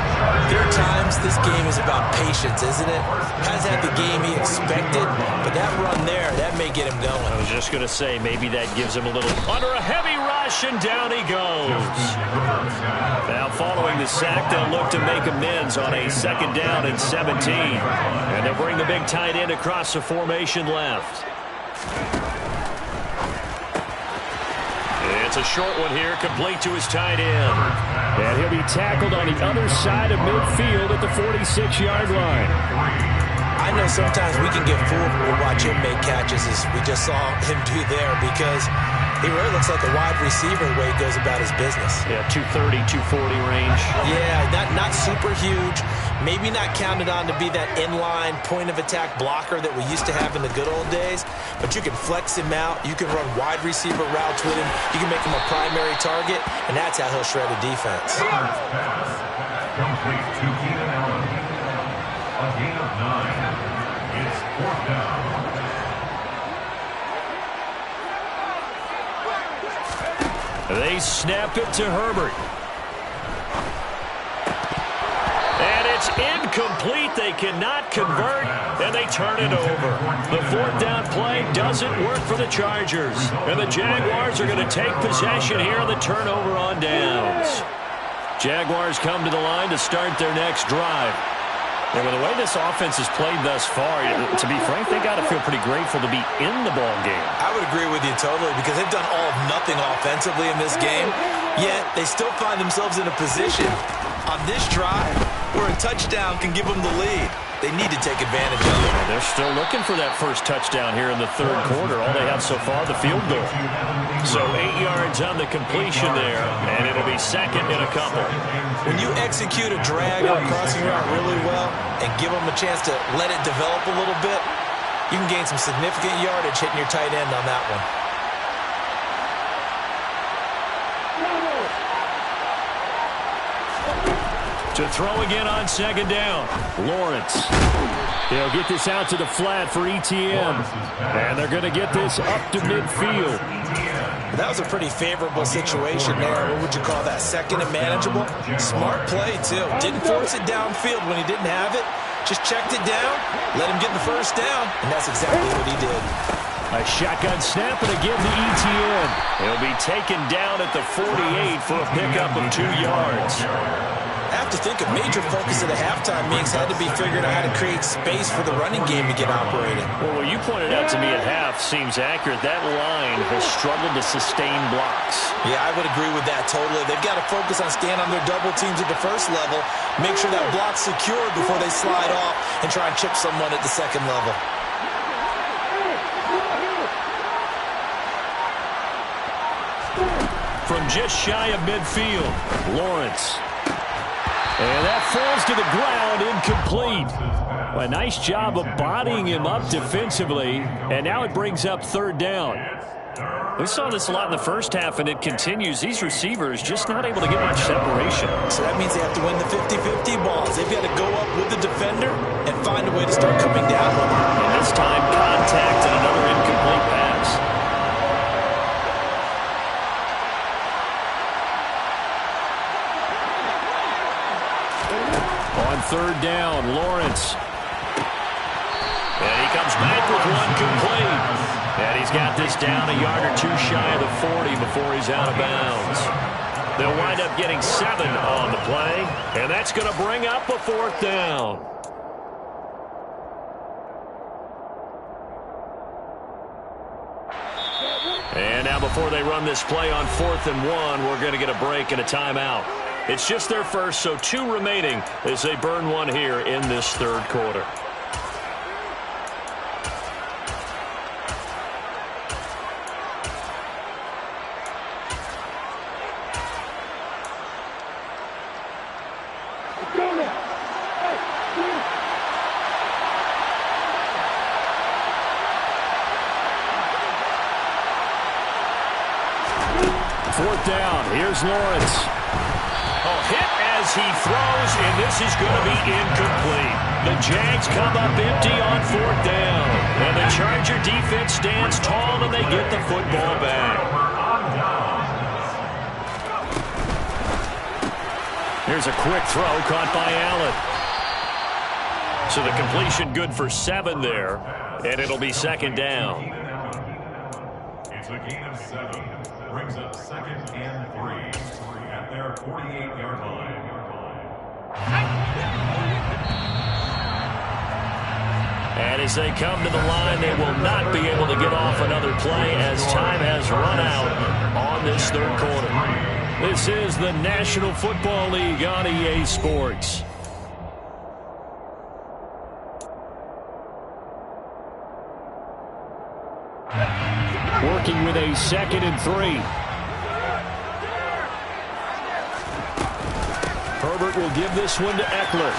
there are times this game is about patience, isn't it? Has had the game he expected, but that run there, that may get him going. I was just going to say, maybe that gives him a little under a heavy rush, and down he goes. Now following the sack, they'll look to make amends on a 2nd down and 17. And they'll bring the big tight end across the formation left. It's a short one here, complete to his tight end. And he'll be tackled on the other side of midfield at the 46-yard line. I know sometimes we can get fooled when we watch him make catches, as we just saw him do there, because he really looks like a wide receiver the way he goes about his business. Yeah, 230, 240 range. Yeah, not super huge. Maybe not counted on to be that inline point-of-attack blocker that we used to have in the good old days, but you can flex him out. You can run wide receiver routes with him. You can make him a primary target, and that's how he'll shred a defense. Complete to Keenan Allen. A gain of 9. It's 4th down. They snap it to Herbert. And it's incomplete. They cannot convert, and they turn it over. The 4th down play doesn't work for the Chargers. And the Jaguars are going to take possession here on the turnover on downs. Jaguars come to the line to start their next drive. And with the way this offense has played thus far, to be frank, they got to feel pretty grateful to be in the ball game. I would agree with you totally, because they've done all of nothing offensively in this game, yet they still find themselves in a position on this drive where a touchdown can give them the lead. They need to take advantage of it. They're still looking for that first touchdown here in the 3rd quarter. All they have so far, the field goal. So 8 yards on the completion there, and it'll be 2nd and a couple. When you execute a drag or a crossing route really well and give them a chance to let it develop a little bit, you can gain some significant yardage hitting your tight end on that one. To throw again on 2nd down. Lawrence. He'll get this out to the flat for ETN. And they're going to get this up to midfield. That was a pretty favorable situation there. What would you call that? 2nd and manageable? Smart play, too. Didn't force it downfield when he didn't have it. Just checked it down, let him get the first down, and that's exactly what he did. A shotgun snap and again to ETN. He'll be taken down at the 48 for a pickup of 2 yards. I have to think a major focus at the halftime meetings had to be figuring out how to create space for the running game to get operating. Well, what you pointed out to me at half seems accurate. That line has struggled to sustain blocks. Yeah, I would agree with that totally. They've got to focus on staying on their double teams at the first level, make sure that block's secured before they slide off and try and chip someone at the second level. From just shy of midfield, Lawrence. And that falls to the ground, incomplete. A nice job of bodying him up defensively, and now it brings up third down. We saw this a lot in the first half, and it continues. These receivers just not able to get much separation. So that means they have to win the 50-50 balls. They've got to go up with the defender and find a way to start coming down with him. And this time, contact and another incomplete pass. On third down, Lawrence. And he comes back with one complete. And he's got this down a yard or two shy of the 40 before he's out of bounds. They'll wind up getting 7 on the play, and that's going to bring up a fourth down. And now before they run this play on 4th and 1, we're going to get a break and a timeout. It's just their first, so 2 remaining as they burn one here in this third quarter. Fourth down, here's Lawrence. Hit as he throws, and this is going to be incomplete. The Jags come up empty on 4th down, and the Charger defense stands tall, and they get the football back. Here's a quick throw caught by Allen. So the completion good for 7 there, and it'll be 2nd down. It's a gain of 7. Brings up 2nd and 3 at their 48-yard line. And as they come to the line, they will not be able to get off another play as time has run out on this third quarter. This is the National Football League on EA Sports. Working with a 2nd and 3. Herbert will give this one to Eckler.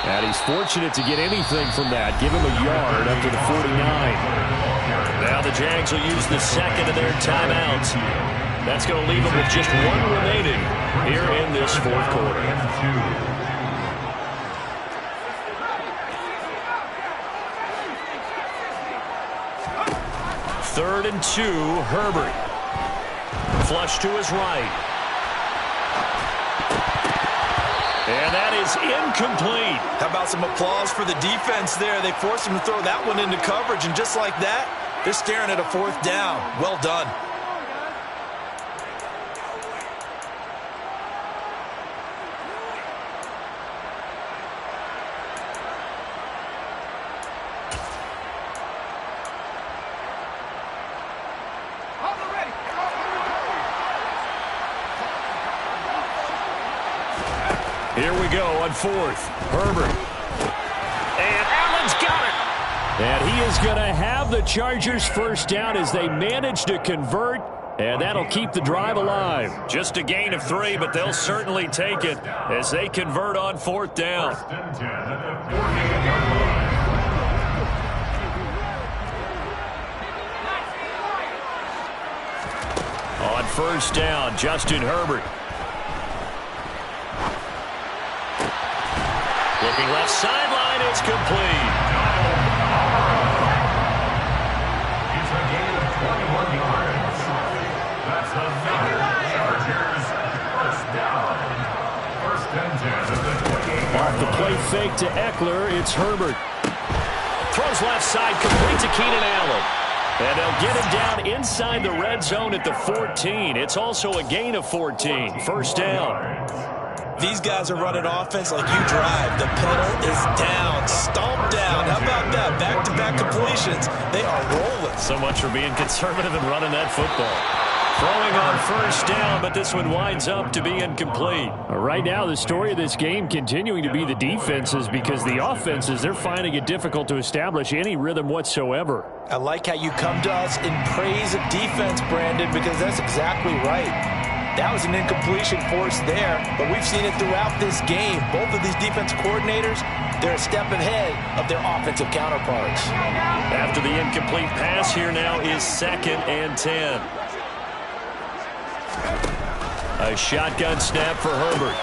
And he's fortunate to get anything from that. Give him a yard up to the 49. Now the Jags will use the 2nd of their timeouts. That's going to leave them with just 1 remaining here in this fourth quarter. 3rd and 2, Herbert. Flush to his right. And that is incomplete. How about some applause for the defense there? They forced him to throw that one into coverage, and just like that, they're staring at a 4th down. Well done. Here we go on 4th. Herbert. And Allen's got it. And he is going to have the Chargers first down as they manage to convert. And that'll keep the drive alive. Just a gain of 3, but they'll certainly take it as they convert on 4th down. On 1st down, Justin Herbert. Looking left sideline, it's complete. It's a gain of 21 yards. That's another Chargers first down. 1st and 10 of the 28-yard Off the play fake to Eckler, it's Herbert. Throws left side, complete to Keenan Allen. And they'll get him down inside the red zone at the 14. It's also a gain of 14. First down. These guys are running offense like you drive. The pedal is down, stomped down. How about that? Back-to-back completions. They are rolling. So much for being conservative and running that football. Throwing on first down, but this one winds up to be incomplete. Right now, the story of this game continuing to be the defenses, because the offenses, they're finding it difficult to establish any rhythm whatsoever. I like how you come to us in praise of defense, Brandon, because that's exactly right. That was an incompletion forced there, but we've seen it throughout this game. Both of these defense coordinators, they're a step ahead of their offensive counterparts. After the incomplete pass, here now is 2nd and 10. A shotgun snap for Herbert.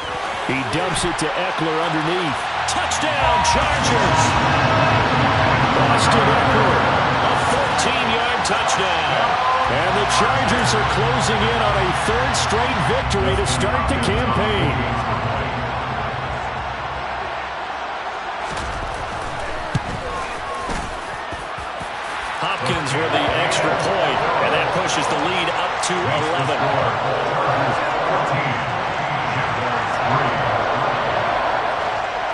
He dumps it to Eckler underneath. Touchdown, Chargers! Austin Eckler, a 14-yard touchdown. And the Chargers are closing in on a 3rd straight victory to start the campaign. Hopkins with the extra point, and that pushes the lead up to 11.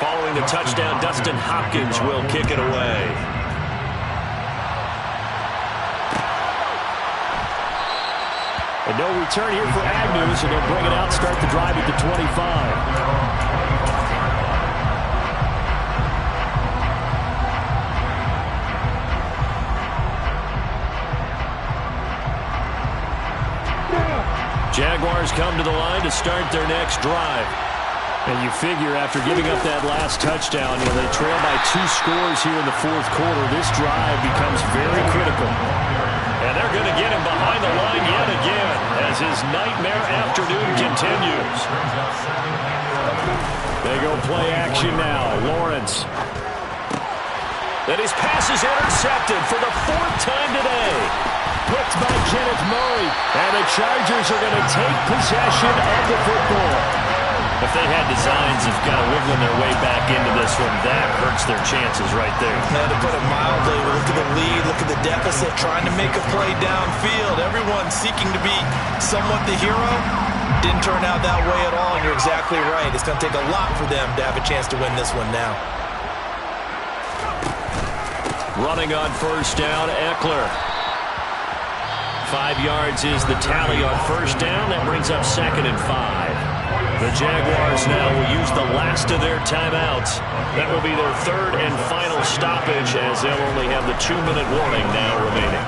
Following the touchdown, Dustin Hopkins will kick it away. And no return here for Agnew, so they'll bring it out, start the drive at the 25. Jaguars come to the line to start their next drive. And you figure after giving up that last touchdown, they trail by 2 scores here in the 4th quarter. This drive becomes very critical. And they're going to get him behind the line yet again as his nightmare afternoon continues. They go play action now. Lawrence. And his pass is intercepted for the 4th time today. Picked by Kenneth Murray. And the Chargers are going to take possession of the football. If they had designs of kind of wiggling their way back into this one, that hurts their chances right there. Now, to put it mildly, look at the lead, look at the deficit, trying to make a play downfield. Everyone seeking to be somewhat the hero. Didn't turn out that way at all, and you're exactly right. It's going to take a lot for them to have a chance to win this one now. Running on first down, Eckler. 5 yards is the tally on first down. That brings up 2nd and 5. The Jaguars now will use the last of their timeouts. That will be their 3rd and final stoppage, as they'll only have the 2-minute warning now remaining.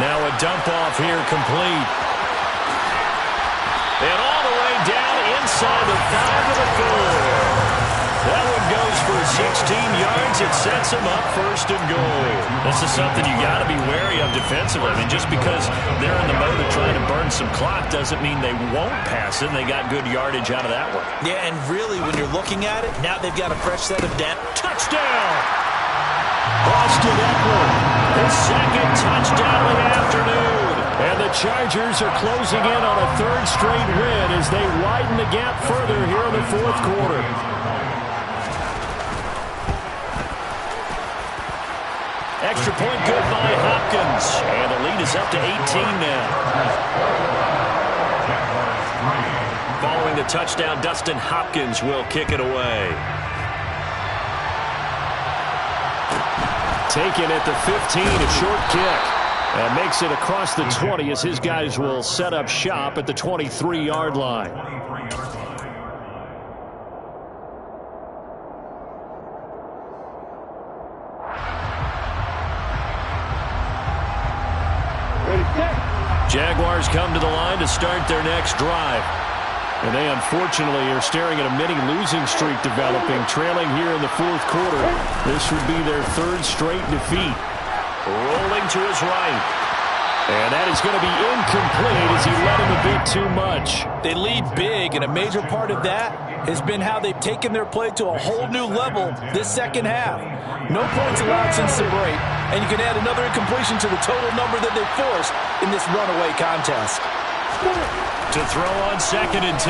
Now a dump off here complete. And all the way down inside the 5 of the 4. That one goes for 16 yards. It sets them up 1st and goal. This is something you got to be wary of defensively. I mean, just because they're in the mode of trying to burn some clock doesn't mean they won't pass it. They got good yardage out of that one. Yeah, and really, when you're looking at it, now they've got a fresh set of down. Touchdown! Austin Eckler, his 2nd touchdown of the afternoon. And the Chargers are closing in on a 3rd straight win as they widen the gap further here in the 4th quarter. Extra point good by Hopkins. And the lead is up to 18 now. Following the touchdown, Dustin Hopkins will kick it away. Taken at the 15, a short kick. And makes it across the 20 as his guys will set up shop at the 23-yard line. Jaguars come to the line to start their next drive. And they unfortunately are staring at a mini losing streak developing, trailing here in the 4th quarter. This would be their 3rd straight defeat. Rolling to his right. And that is going to be incomplete as he led him a bit too much. They lead big, and a major part of that has been how they've taken their play to a whole new level this 2nd half. No points allowed since the break, and you can add another incompletion to the total number that they forced in this runaway contest. To throw on 2nd and 10,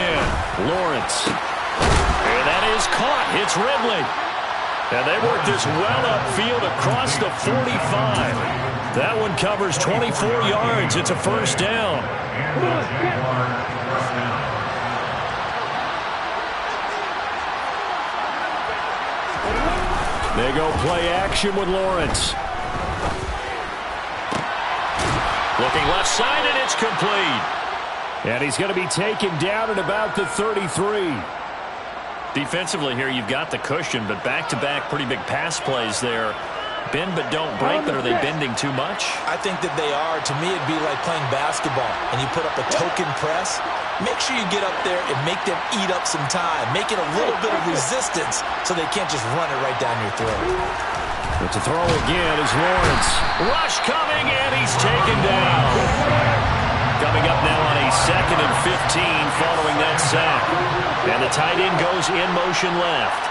Lawrence. And that is caught. It's Ridley. And they work this well upfield across the 45. That one covers 24 yards. It's a 1st down. They go play action with Lawrence. Looking left side, and it's complete. And he's going to be taken down at about the 33. Defensively here, you've got the cushion, but back-to-back pretty big pass plays there. Bend but don't break, but are they bending too much? I think that they are. To me, it'd be like playing basketball, and you put up a token press. Make sure you get up there and make them eat up some time. Make it a little bit of resistance so they can't just run it right down your throat. But to throw again is Lawrence. Rush coming, and he's taken down. Coming up now on a 2nd and 15 following that sack. And the tight end goes in motion left.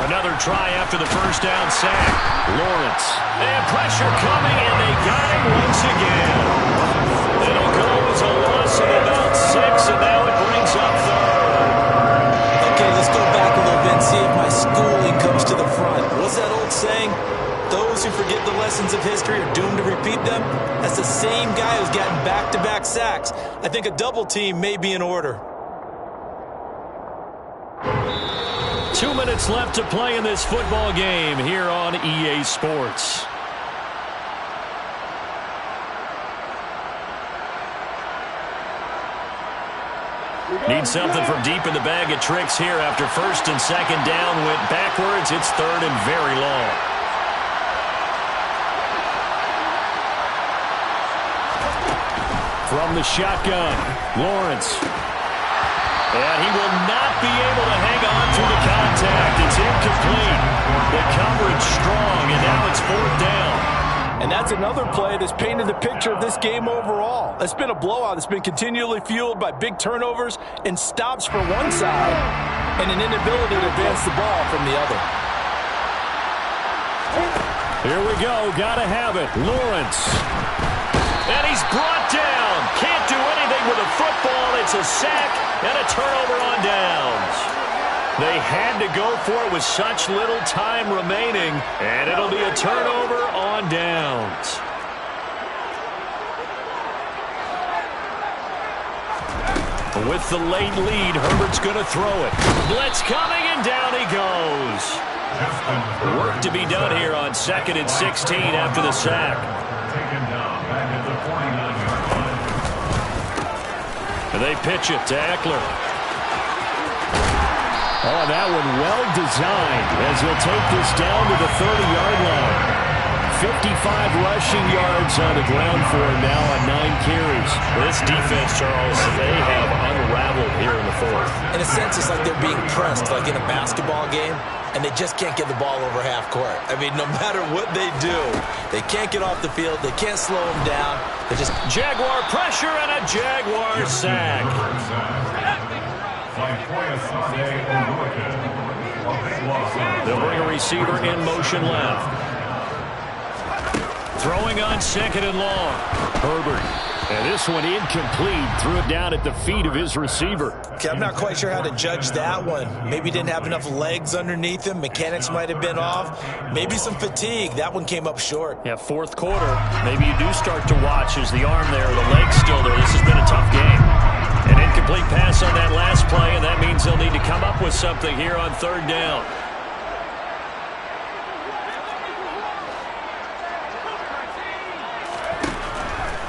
Another try after the first down sack. Lawrence. And pressure coming, and they got him once again. It'll go as a loss of about 6, and now it brings up 3rd. Okay, let's go back a little bit and see if my schooling comes to the front. What's that old saying? Those who forget the lessons of history are doomed to repeat them. That's the same guy who's gotten back-to-back sacks. I think a double team may be in order. 2 minutes left to play in this football game here on EA Sports. Need something from deep in the bag of tricks here after 1st and 2nd down went backwards. It's 3rd and very long. From the shotgun, Lawrence. And he will not be able to hang on through the contact. It's incomplete. The coverage strong, and now it's 4th down. And that's another play that's painted the picture of this game overall. It's been a blowout. It's been continually fueled by big turnovers and stops for one side and an inability to advance the ball from the other. Here we go. Gotta have it. Lawrence. And he's brought down. Can't do anything with a football. It's a sack and a turnover on downs. They had to go for it with such little time remaining, and it'll be a turnover on downs. With the late lead, Herbert's going to throw it. Blitz coming, and down he goes. Work to be done here on 2nd and 16 after the sack. Taken down back at the 49-yard line. And they pitch it to Eckler. Oh, that one well designed as he'll take this down to the 30-yard line. 55 rushing yards on the ground for him now on 9 carries. This defense, Charles, they have unraveled here in the 4th. In a sense, it's like they're being pressed, like in a basketball game, and they just can't get the ball over half court. I mean, no matter what they do, they can't get off the field. They can't slow them down. They just Jaguar pressure and a Jaguar sack. They'll bring a receiver in motion left. Throwing on 2nd and long. Herbert. And this one incomplete. Threw it down at the feet of his receiver. Okay, I'm not quite sure how to judge that one. Maybe he didn't have enough legs underneath him. Mechanics might have been off. Maybe some fatigue. That one came up short. Yeah, 4th quarter. Maybe you do start to watch as the arm there, the leg's still there. This has been a tough game. An incomplete pass on that last play, and that means they'll need to come up with something here on 3rd down.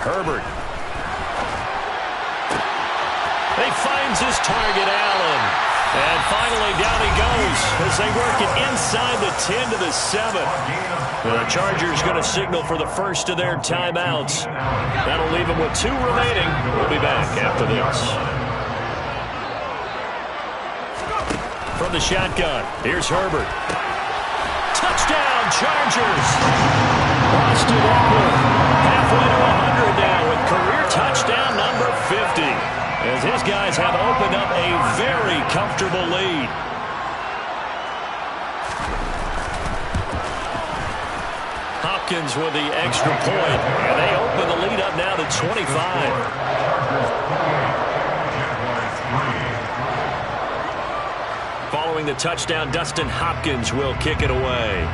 Herbert. He finds his target, Allen. And finally, down he goes as they work it inside the 10 to the 7. The Chargers going to signal for the first of their timeouts. That'll leave them with 2 remaining. We'll be back after this. From the shotgun, here's Herbert. Touchdown, Chargers! Austin Eckler, halfway to 100 now with career touchdown number 50. As his guys have opened up a very comfortable lead. Hopkins with the extra point, and they open the lead up now to 25. Following the touchdown, Dustin Hopkins will kick it away.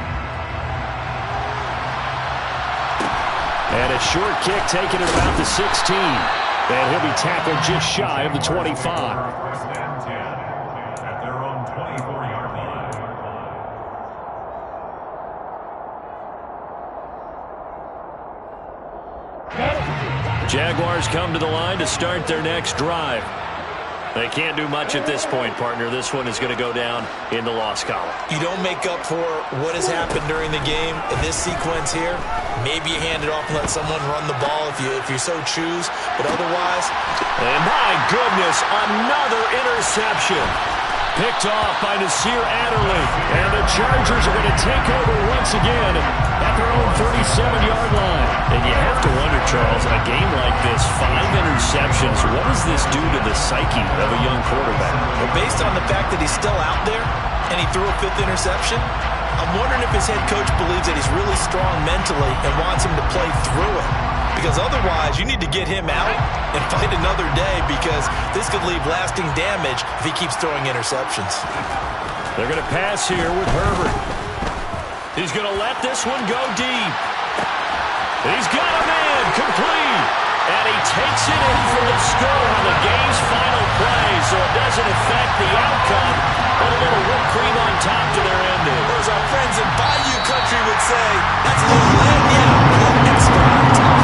And a short kick taken at about the 16. And he'll be tackled just shy of the 25. Jaguars come to the line to start their next drive. They can't do much at this point, partner. This one is going to go down in the loss column. You don't make up for what has happened during the game in this sequence here. Maybe you hand it off and let someone run the ball if you so choose. But otherwise... And my goodness, another interception. Picked off by Nasir Adderley. And the Chargers are going to take over once again at their own 37-yard line. And you have to wonder, Charles, a game like this, 5 interceptions, what does this do to the psyche of a young quarterback? Well, based on the fact that he's still out there and he threw a 5th interception, I'm wondering if his head coach believes that he's really strong mentally and wants him to play through it. Because otherwise, you need to get him out and fight another day, because this could leave lasting damage if he keeps throwing interceptions. They're going to pass here with Herbert. He's going to let this one go deep. He's got a man complete. And he takes it in for the score on the game's final play, so it doesn't affect the outcome. But a little whipped cream on top to their ending. Or as our friends in Bayou Country would say, that's a little lagniappe extra on top.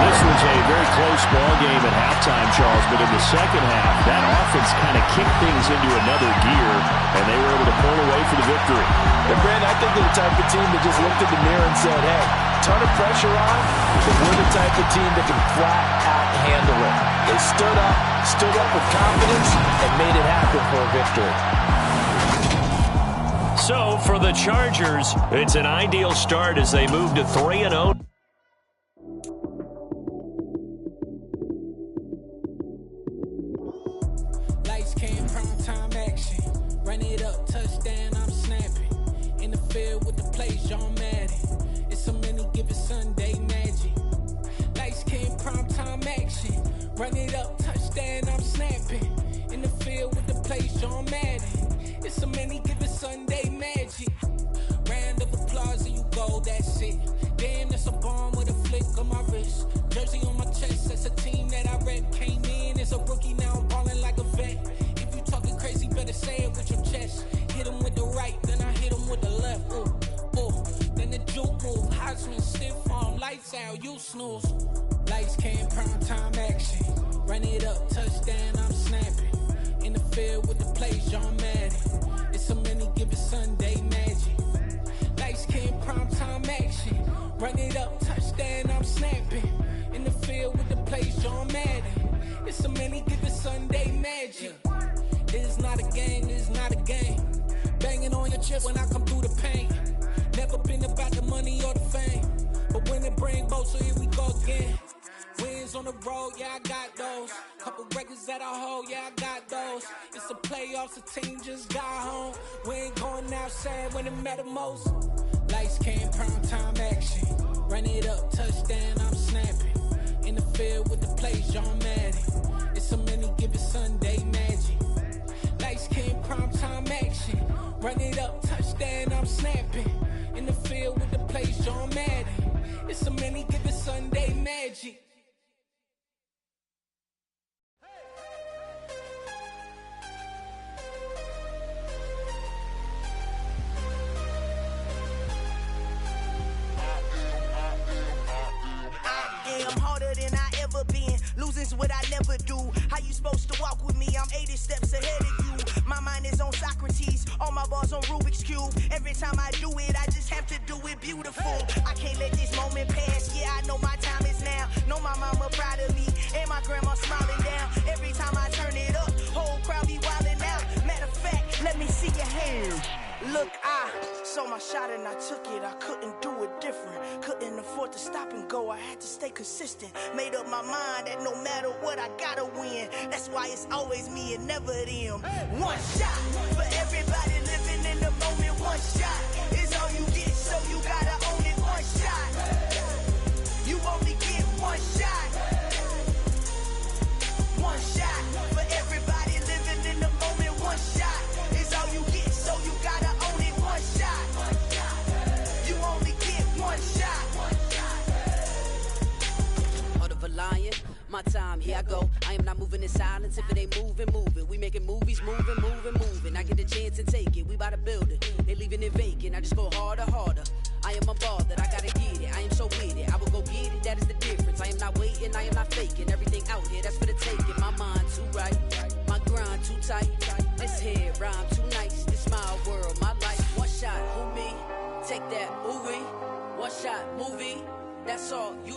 This was a very close ball game at halftime, Charles, but in the second half, that offense kind of kicked things into another gear, and they were able to pull away for the victory. But, Brandon, I think they're the type of team that just looked in the mirror and said, hey, ton of pressure on, but we're the type of team that can flat out handle it. They stood up with confidence, and made it happen for a victory. So, for the Chargers, it's an ideal start as they move to 3-0. Lights came, prime time action. Run it up, touchdown, I'm snapping. In the field with the play, John Madden. It's so many, give it Sunday magic. Lights came, prime time action. Run it up, touchdown, I'm snapping. In the field with the play, John Madden. It's so many, give it Sunday magic. Round of applause and you go, that's it. Damn, that's a bomb with a flick on my wrist. Jersey on my chest, that's a team that I rep. Came in as a rookie, now I'm balling like a vet. If you talking crazy, better say it with your chest. Hit him with the right, then I hit him with the left. Ooh, ooh. Then the juke move, high swing, stiff arm, lights out, you snooze. Lights came, prime time action. Run it up, touchdown, I'm snapping. In the field with the plays, John Madden. It's so many, give it Sunday magic. Lights came, prime time action. Run it up, touchdown, I'm snapping. In the field with the plays, John Madden. It's so many, give it Sunday magic. This is not a game, this is not a game. Banging on your chest when I come through the pain. Never been about the money or the fame. But when it bring both, so here we go again. Wins on the road, yeah, I got those. Couple records that I hold, yeah, I got those. It's the playoffs, the team just got home. We ain't going outside when it matter most. Lights came, prime time action. Run it up, touchdown, I'm snapping. In the field with the plays, John Madden. It's so many, give it Sunday magic. Lights came, prime time action. Run it up, touchdown, I'm snapping. In the field with the plays, John Madden. It's so many, give it Sunday magic. I'm harder than I ever been. Losing's what I never do. How you supposed to walk with me? I'm 80 steps ahead of you. My mind is on Socrates. All my bars on Rubik's Cube. Every time I do it, I just have to do it beautiful. I can't let this moment pass. Yeah, I know my time is now. Know my mama proud of me. And my grandma smiling down. Every time I turn it up, whole crowd be wildin' out. Matter of fact, let me see your hands. Look, I saw my shot and I took it. I couldn't do it different. Couldn't afford to stop and go. I had to stay consistent. Made up my mind that no matter what, I gotta win. That's why it's always me and never them. One shot for everybody living in the moment. One shot is all you get, so you gotta own it. One shot. You only get one shot. One shot for everybody living in the moment. One shot is all you get, so you gotta own it. One shot. You only get one shot. Heart of a lion, my time, here I go. I am not moving in silence. If it ain't moving, moving. We making movies, moving, moving, moving. I get a chance to take it. We bout to build it. They leaving it vacant. I just go harder, harder. I am a ball that I gotta get it. I am so with it. I will go get it. That is the difference. I am not waiting, I am not faking. Everything out here, that's for the taking. My mind too right, my grind too tight. This head rhyme too nice. This my world, my life. One shot, who me? Take that, ooh-wee. One shot, movie. That's all you